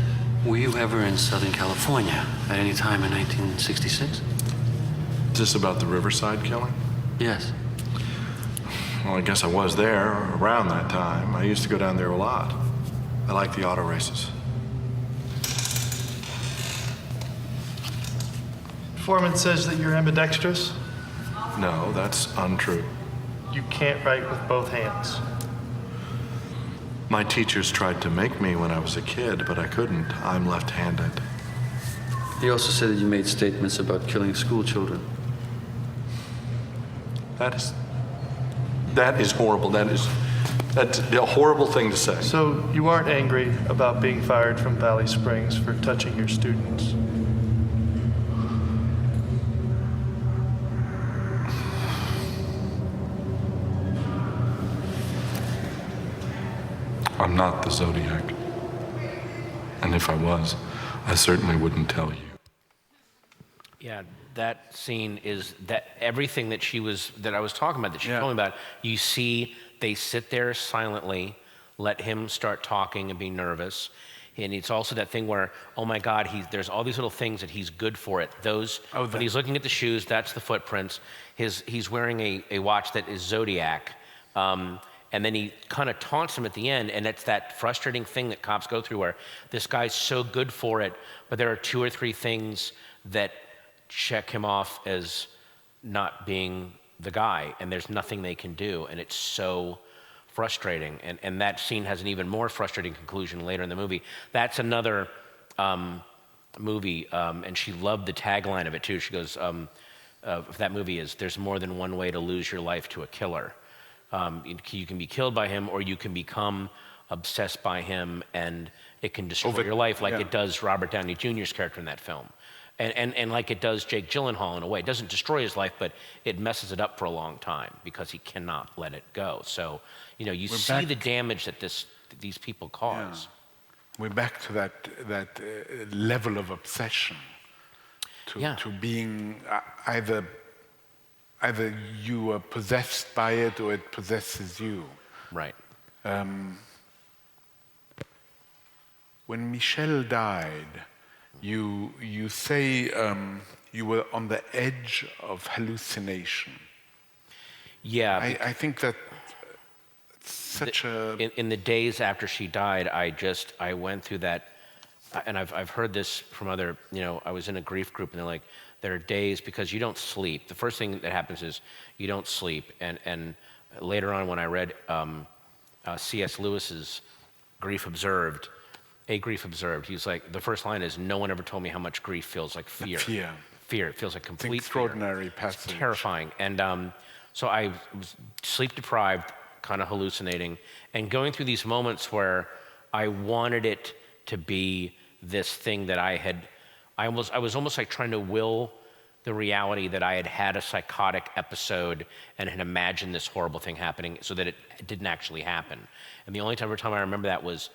Were you ever in Southern California at any time in 1966? Is this about the Riverside killing? Yes. Well, I guess I was there around that time. I used to go down there a lot. I like the auto races. Foreman says that you're ambidextrous. No, that's untrue. You can't write with both hands. My teachers tried to make me when I was a kid, but I couldn't. I'm left-handed. He also said that you made statements about killing school children. That is horrible. That's a horrible thing to say. So you aren't angry about being fired from Valley Springs for touching your students? I'm not the Zodiac. And if I was, I certainly wouldn't tell you. Yeah, that scene is that everything that I was talking about, that she told me about, you see, they sit there silently, let him start talking and be nervous. And it's also that thing where, oh my God, there's all these little things that he's good for it. When he's looking at the shoes, that's the footprints. He's wearing a watch that is Zodiac. And then he kind of taunts him at the end, and it's that frustrating thing that cops go through where this guy's so good for it, but there are 2 or 3 things that check him off as not being the guy, and there's nothing they can do, and it's so frustrating. And that scene has an even more frustrating conclusion later in the movie. That's another movie, and she loved the tagline of it too. She goes, that movie is, "There's more than one way to lose your life to a killer. You can be killed by him, or you can become obsessed by him, and it can destroy your life, like it does Robert Downey Jr.'s character in that film. And like it does Jake Gyllenhaal in a way. It doesn't destroy his life, but it messes it up for a long time because he cannot let it go. So, you see the damage that these people cause. Yeah. We're back to that level of obsession, to being either you are possessed by it or it possesses you. Right. When Michelle died, you say you were on the edge of hallucination. Yeah. I think that such in the days after she died, I went through that, and I've heard this from other, I was in a grief group, and they're like, there are days because you don't sleep. The first thing that happens is you don't sleep, and later on when I read C.S. Lewis's Grief Observed, he's like, the first line is, "No one ever told me how much grief feels like fear." Fear. It feels like complete extraordinary fear. passage. It's terrifying. And so I was sleep deprived, kind of hallucinating, and going through these moments where I wanted it to be this thing that I was almost like trying to will the reality that I had had a psychotic episode and had imagined this horrible thing happening so that it didn't actually happen. And the only time I remember that was,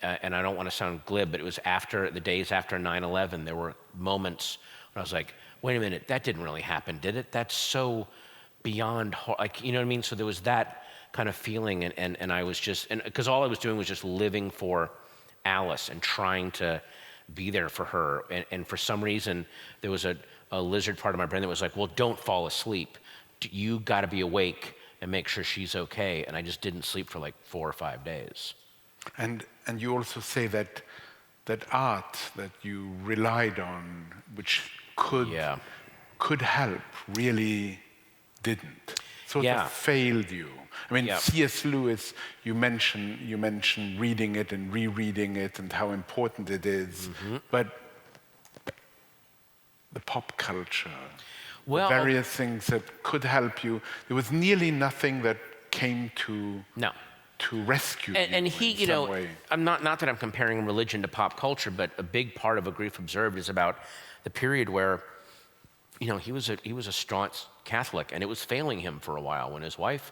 and I don't want to sound glib, but it was the days after 9/11. There were moments when I was like, wait a minute, that didn't really happen, did it? That's so beyond, you know what I mean? So there was that kind of feeling, and I was just, because all I was doing was just living for Alice and trying to be there for her. And for some reason, there was a lizard part of my brain that was like, well, don't fall asleep. You got to be awake and make sure she's okay. And I just didn't sleep for like 4 or 5 days. And you also say that art that you relied on, which could help, really didn't. Sort of failed you. I mean, C.S. Lewis, you mention reading it and rereading it and how important it is, but the pop culture, the various things that could help you, there was nearly nothing that came to rescue you. And he, in some way. I'm not that I'm comparing religion to pop culture, but a big part of A Grief Observed is about the period where, he was a staunch Catholic, and it was failing him for a while when his wife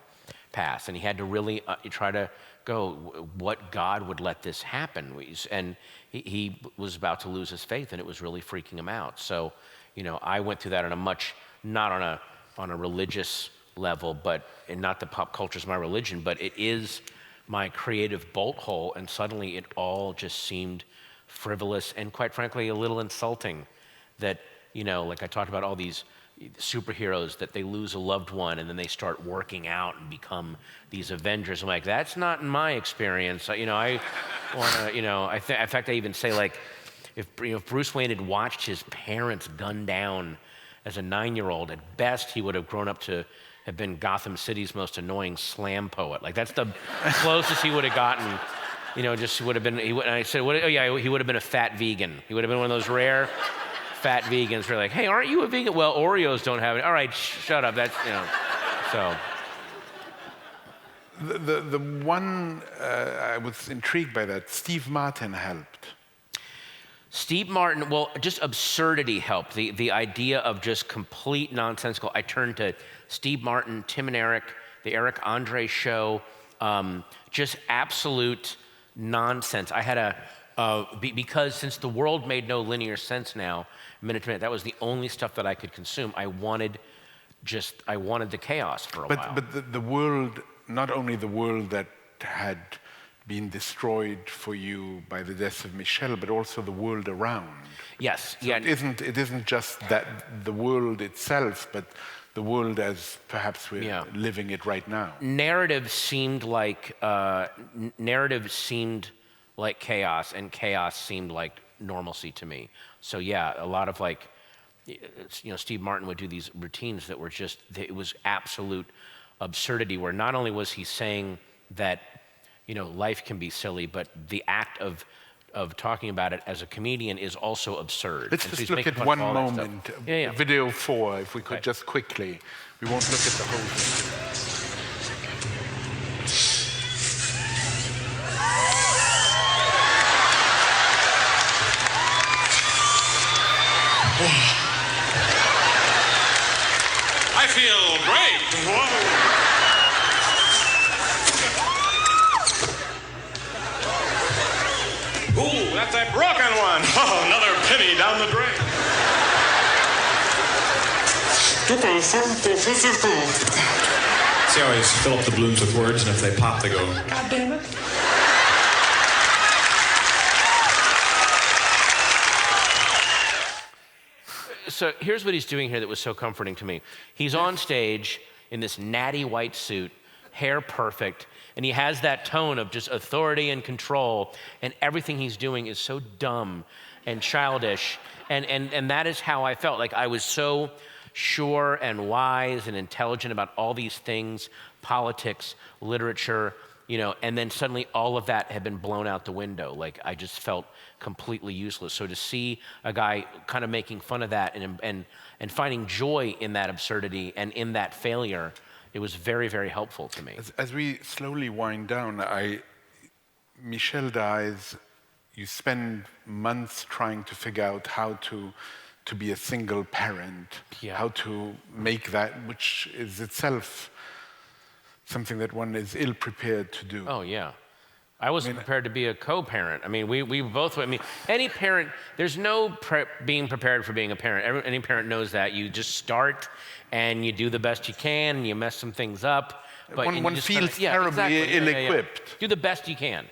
passed, and he had to really try to go, what God would let this happen? And he was about to lose his faith, and it was really freaking him out. So, I went through that not on a religious level, and not that pop culture is my religion, but it is my creative bolt hole, and suddenly it all just seemed frivolous and, quite frankly, a little insulting. That, like I talked about all these superheroes, that they lose a loved one and then they start working out and become these Avengers. I'm like, that's not in my experience. I want to, in fact, I even say, like, if Bruce Wayne had watched his parents gunned down as a 9-year-old, at best he would have grown up to have been Gotham City's most annoying slam poet. Like, that's the closest he would have gotten. Just would have been. And I said, he would have been a fat vegan. He would have been one of those rare fat vegans who are like, hey, aren't you a vegan? Well, Oreos don't have it. All right, shut up. That's, so. The one, I was intrigued by that, Steve Martin helped. Steve Martin, well, just absurdity helped. The idea of just complete nonsensical. I turned to Steve Martin, Tim and Eric, the Eric Andre show, just absolute nonsense. I had because since the world made no linear sense now, minute to minute, that was the only stuff that I could consume. I wanted the chaos for a while. But the world, not only the world that had been destroyed for you by the death of Michelle, but also the world around. Yes. So it isn't just that the world itself, but the world as perhaps we're living it right now. Narrative seemed like chaos, and chaos seemed like normalcy to me. So a lot of Steve Martin would do these routines that were just, it was absolute absurdity, where not only was he saying that, life can be silly, but the act of talking about it as a comedian is also absurd. Let's just look at one moment. Video 4, if we could just quickly. We won't look at the whole thing. I feel great. Whoa. Ooh, that's a broken one. Oh, another penny down the drain. See, I always fill up the balloons with words, and if they pop, they go, God damn it. So here's what he's doing here that was so comforting to me. He's on stage in this natty white suit, hair perfect, and he has that tone of just authority and control, and everything he's doing is so dumb and childish, and that is how I felt. Like I was so sure and wise and intelligent about all these things, politics, literature, and then suddenly all of that had been blown out the window. Like I just felt completely useless. So to see a guy kind of making fun of that and finding joy in that absurdity and in that failure, it was very, very helpful to me. As we slowly wind down, Michelle dies. You spend months trying to figure out how to be a single parent, how to make that, which is itself something that one is ill-prepared to do. Oh, yeah. I wasn't prepared to be a co-parent. I mean, we both, any parent, there's no being prepared for being a parent. Any parent knows that. You just start and you do the best you can and you mess some things up. But one feels terribly ill-equipped. Do the best you can.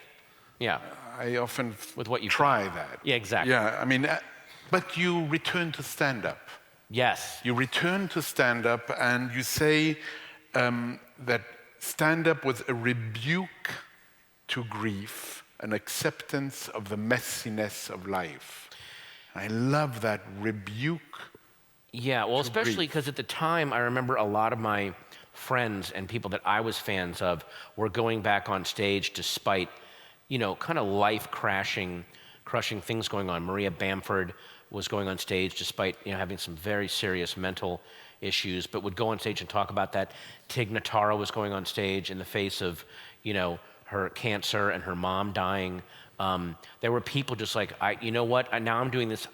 Yeah. I often with what you try that. Yeah, exactly. Yeah, but you return to stand-up. Yes. You return to stand-up and you say that stand-up was a rebuke to grief, an acceptance of the messiness of life. I love that rebuke. Yeah, well, especially because at the time, I remember a lot of my friends and people that I was fans of were going back on stage despite, kind of life-crushing things going on. Maria Bamford was going on stage despite, having some very serious mental issues, but would go on stage and talk about that. Tig Notaro was going on stage in the face of, her cancer and her mom dying. There were people just like, you know what? Now I'm doing this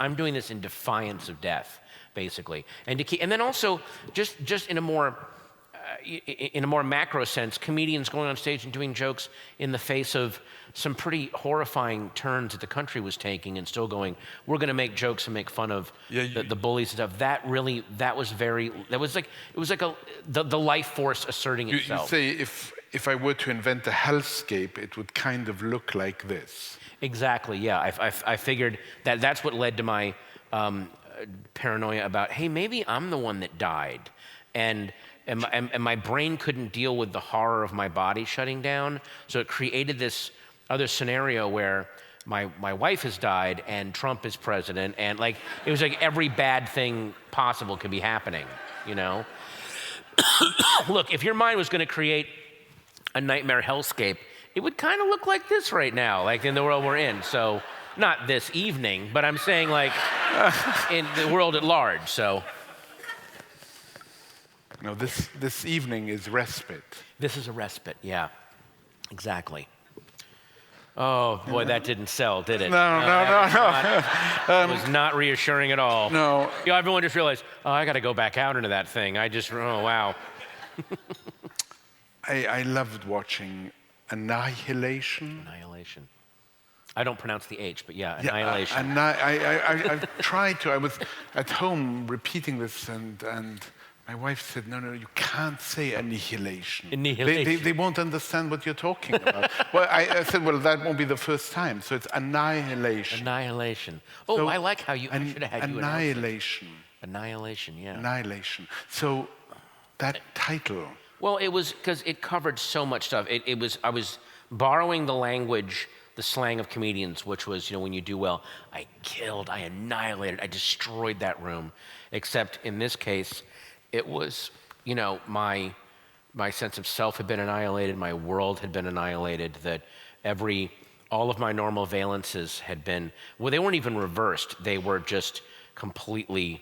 in defiance of death, basically. And then also, just in a more macro sense, comedians going on stage and doing jokes in the face of some pretty horrifying turns that the country was taking, and still going, we're going to make jokes and make fun of the bullies and stuff. It was like the life force asserting itself. You say if I were to invent a hellscape, it would kind of look like this. Exactly. Yeah. I figured that's what led to my paranoia about, hey, maybe I'm the one that died, and my brain couldn't deal with the horror of my body shutting down, so it created this other scenario where my wife has died and Trump is president, and it was like every bad thing possible could be happening, Look, if your mind was going to create a nightmare hellscape, it would kind of look like this right now, like in the world we're in. So, not this evening, but I'm saying in the world at large, so. No, this evening is respite. This is a respite, yeah, exactly. Oh, boy, that didn't sell, did it? No. It was not reassuring at all. No. Everyone just realized, I got to go back out into that thing. Oh, wow. I loved watching Annihilation. Annihilation. I don't pronounce the H, but Annihilation. I tried to. I was at home repeating this, and my wife said, no, you can't say annihilation. Annihilation. They won't understand what you're talking about. Well, I said, that won't be the first time. So it's annihilation. Annihilation. Oh, so I like how I should have had you Annihilation. Annihilation, yeah. Annihilation. So that title. Well, it was because it covered so much stuff. I was borrowing the language the slang of comedians, which was, when you do well, I killed, I annihilated, I destroyed that room. Except in this case, it was, my sense of self had been annihilated, my world had been annihilated, that all of my normal valences had been, well, they weren't even reversed, they were just completely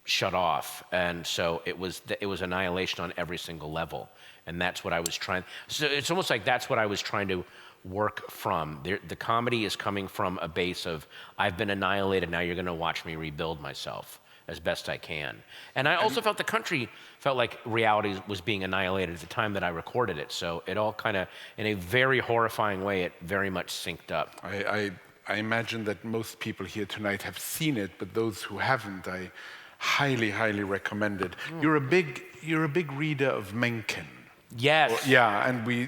shut off. And so it was annihilation on every single level. And that's what I was trying, so it's almost like that's what I was trying to work from. The comedy is coming from a base of, I've been annihilated, now you're gonna watch me rebuild myself as best I can. And I also felt the country felt like reality was being annihilated at the time that I recorded it. So it all kind of, in a very horrifying way, it very much synced up. I imagine that most people here tonight have seen it, but those who haven't, I highly, highly recommend it. You're a big reader of Mencken. Yes. Yeah, and we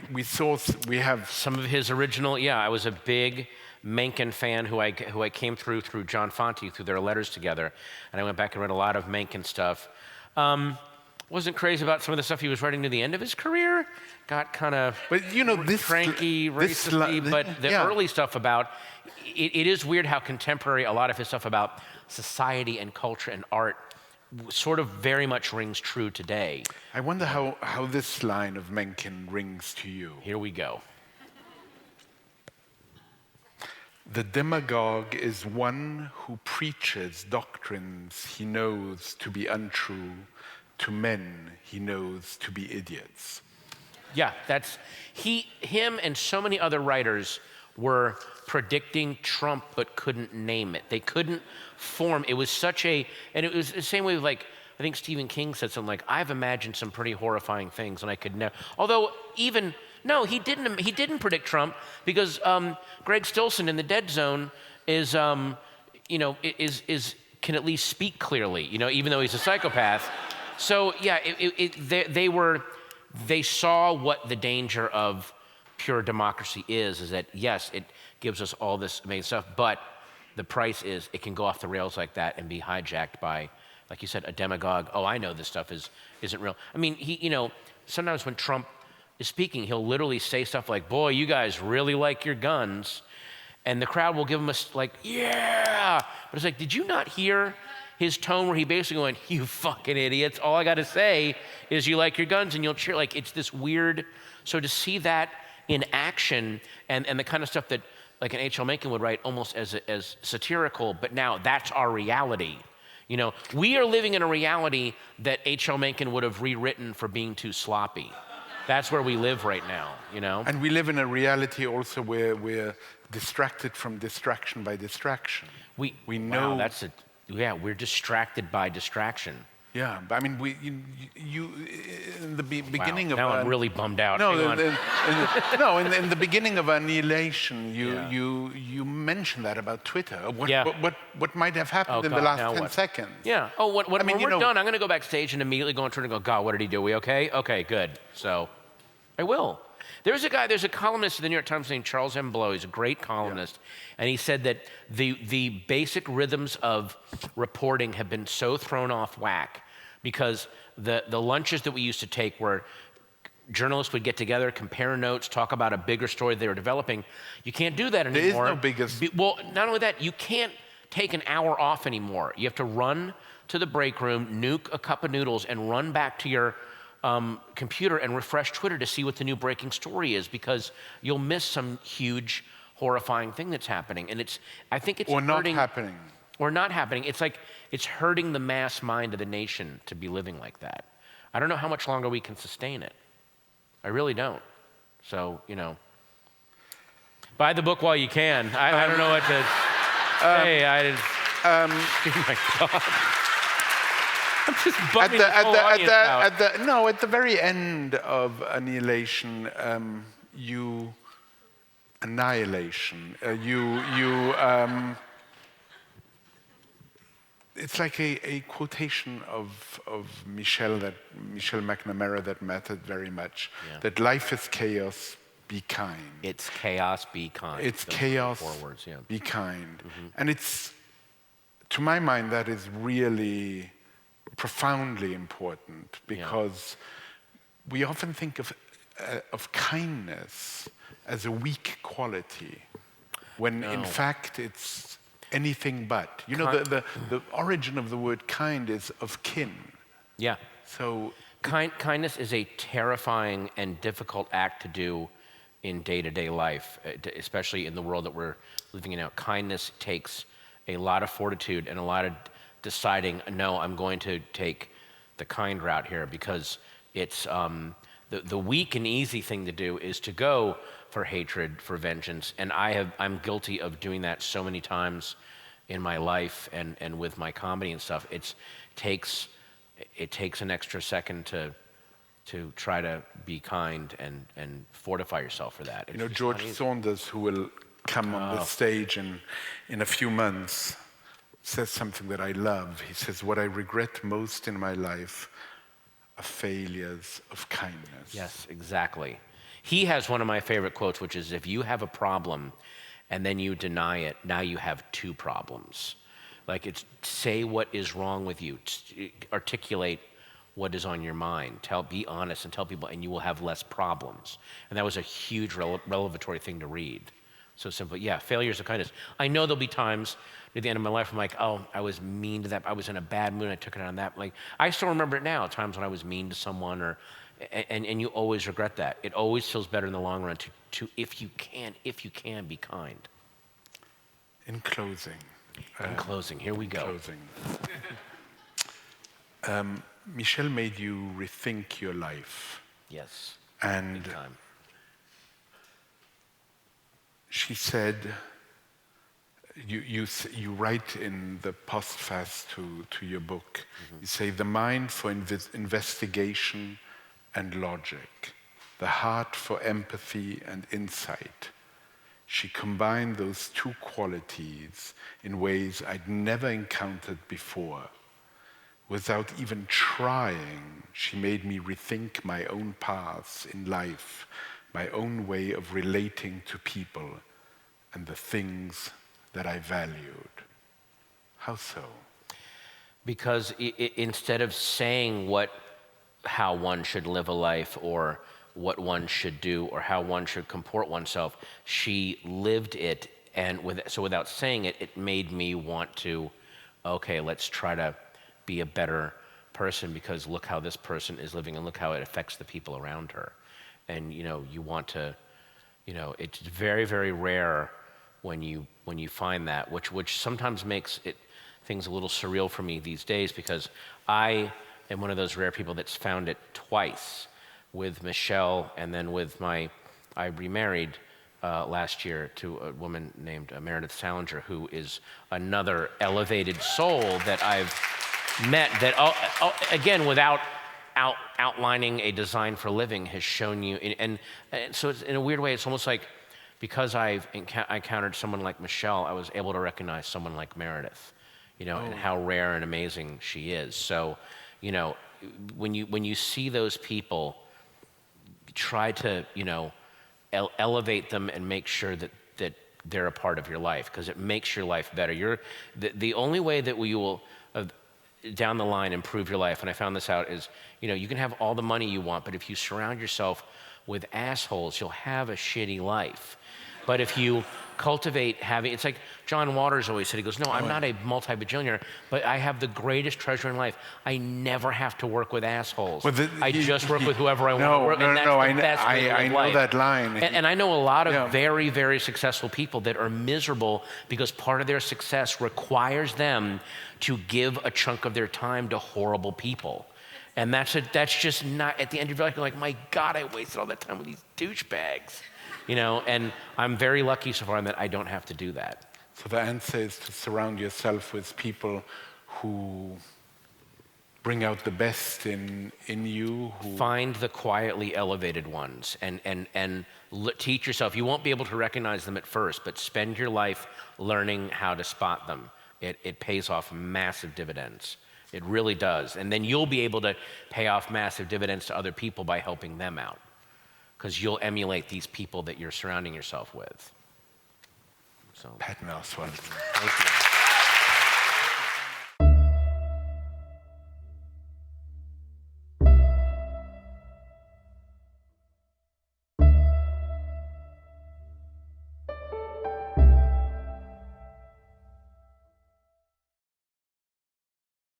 have some of his original. Yeah, I was a big Mencken fan who I came through John Fonte, through their letters together, and I went back and read a lot of Mencken stuff. Wasn't crazy about some of the stuff he was writing near the end of his career. Got kind of cranky, racisty, but the early stuff about it is weird how contemporary a lot of his stuff about society and culture and art sort of very much rings true today. I wonder how this line of Mencken rings to you. Here we go. The demagogue is one who preaches doctrines he knows to be untrue to men he knows to be idiots. Yeah, that's him and so many other writers were predicting Trump but couldn't name it. They couldn't form. It was and it was the same way with, like, I think Stephen King said something like, I've imagined some pretty horrifying things and I could never, although no, he didn't predict Trump because Greg Stilson in The Dead Zone is can at least speak clearly, even though he's a psychopath. So yeah, they saw what the danger of pure democracy is that yes, it gives us all this amazing stuff, but the price is it can go off the rails like that and be hijacked by, like you said, a demagogue. Oh, I know this stuff isn't real. I mean, sometimes when Trump is speaking, he'll literally say stuff like, boy, you guys really like your guns. And the crowd will give him yeah. But it's like, did you not hear his tone where he basically went, you fucking idiots. All I got to say is you like your guns and you'll cheer. Like, it's this weird, so to see that in action and the kind of stuff that like an H.L. Mencken would write almost as satirical, but now that's our reality. We are living in a reality that H.L. Mencken would have rewritten for being too sloppy. That's where we live right now, And we live in a reality also where we're distracted from distraction by distraction. We know. Wow, we're distracted by distraction. Yeah, but I mean, you in the beginning of... Now I'm really bummed out. In the beginning of Annihilation, you mentioned that about Twitter. What might have happened in the last 10 seconds. Yeah. Oh, when we're done, I'm going to go backstage and immediately go on Twitter and go, God, what did he do? We okay? Okay, good. So I will. There's a columnist in the New York Times named Charles M. Blow. He's a great columnist. And he said that the basic rhythms of reporting have been so thrown off whack because the lunches that we used to take where journalists would get together, compare notes, talk about a bigger story they were developing. You can't do that anymore. There is no biggest... Well, not only that, you can't take an hour off anymore. You have to run to the break room, nuke a cup of noodles, and run back to your computer and refresh Twitter to see what the new breaking story is because you'll miss some huge, horrifying thing that's happening. And I think it's hurting... Or not happening. It's like it's hurting the mass mind of the nation to be living like that. I don't know how much longer we can sustain it. I really don't. So, buy the book while you can. I don't know what to say. Oh my God. I'm just bumming the whole audience out. At the very end of Annihilation, Annihilation. It's like a quotation of Michelle McNamara that mattered very much. Yeah. That life is chaos, be kind. It's chaos, be kind. It's chaos, 4 words, yeah. Be kind. Mm-hmm. And it's, to my mind, that is really profoundly important because we often think of kindness as a weak quality. when in fact it's anything but. You know, the origin of the word kind is of kin. Yeah. So Kindness is a terrifying and difficult act to do in day-to-day life, especially in the world that we're living in now. Kindness takes a lot of fortitude and a lot of deciding, no, I'm going to take the kind route here, because it's the weak and easy thing to do is to go for hatred, for vengeance, and I'm guilty of doing that so many times in my life and with my comedy and stuff. It takes an extra second to try to be kind and fortify yourself for that. You know, George Saunders, who will come on the stage in a few months, says something that I love. He says, what I regret most in my life are failures of kindness. Yes, exactly. He has one of my favorite quotes, which is, if you have a problem and then you deny it, now you have two problems. Like, it's say what is wrong with you, articulate what is on your mind, be honest and tell people, and you will have less problems. And that was a huge revelatory thing to read. So simple, yeah, failures of kindness. I know there'll be times at the end of my life I'm like, oh, I was mean to that, I was in a bad mood, I took it on that. Like, I still remember it now, times when I was mean to someone, and you always regret that. It always feels better in the long run to if you can, be kind. In closing. Here we go. Michelle made you rethink your life. Yes, and big time. She said, you write in the postface to your book, you say, the mind for investigation and logic, the heart for empathy and insight. She combined those two qualities in ways I'd never encountered before. Without even trying, she made me rethink my own paths in life, my own way of relating to people and the things that I valued. How so? Because instead of saying how one should live a life or what one should do or how one should comport oneself, she lived it, and so without saying it, it made me want to, okay, let's try to be a better person, because look how this person is living and look how it affects the people around her. And you want to, it's very, very rare when you find that, which sometimes makes things a little surreal for me these days, because I am one of those rare people that's found it twice, with Michelle, and then I remarried last year to a woman named Meredith Salinger, who is another elevated soul that I've met, that again, without outlining a design for living, has shown you, and so it's, in a weird way, it's almost like, because I encountered someone like Michelle, I was able to recognize someone like Meredith, and how rare and amazing she is. So, when you see those people, try to, elevate them and make sure that they're a part of your life, because it makes your life better. The only way that we will down the line improve your life, and I found this out, is you can have all the money you want, but if you surround yourself with assholes, you'll have a shitty life. But if you cultivate it's like John Waters always said, he goes, no, I'm not a multi-bajillionaire, but I have the greatest treasure in life. I never have to work with assholes. I just work with whoever I want to work with. I know that line. And I know a lot of very, very successful people that are miserable because part of their success requires them to give a chunk of their time to horrible people. And that's just not, at the end of your life, you're like, my God, I wasted all that time with these douchebags. And I'm very lucky so far that I don't have to do that. So the answer is to surround yourself with people who bring out the best in you. Find the quietly elevated ones and teach yourself. You won't be able to recognize them at first, but spend your life learning how to spot them. It pays off massive dividends. It really does. And then you'll be able to pay off massive dividends to other people by helping them out, because you'll emulate these people that you're surrounding yourself with. So, Patton Oswalt. Thank you.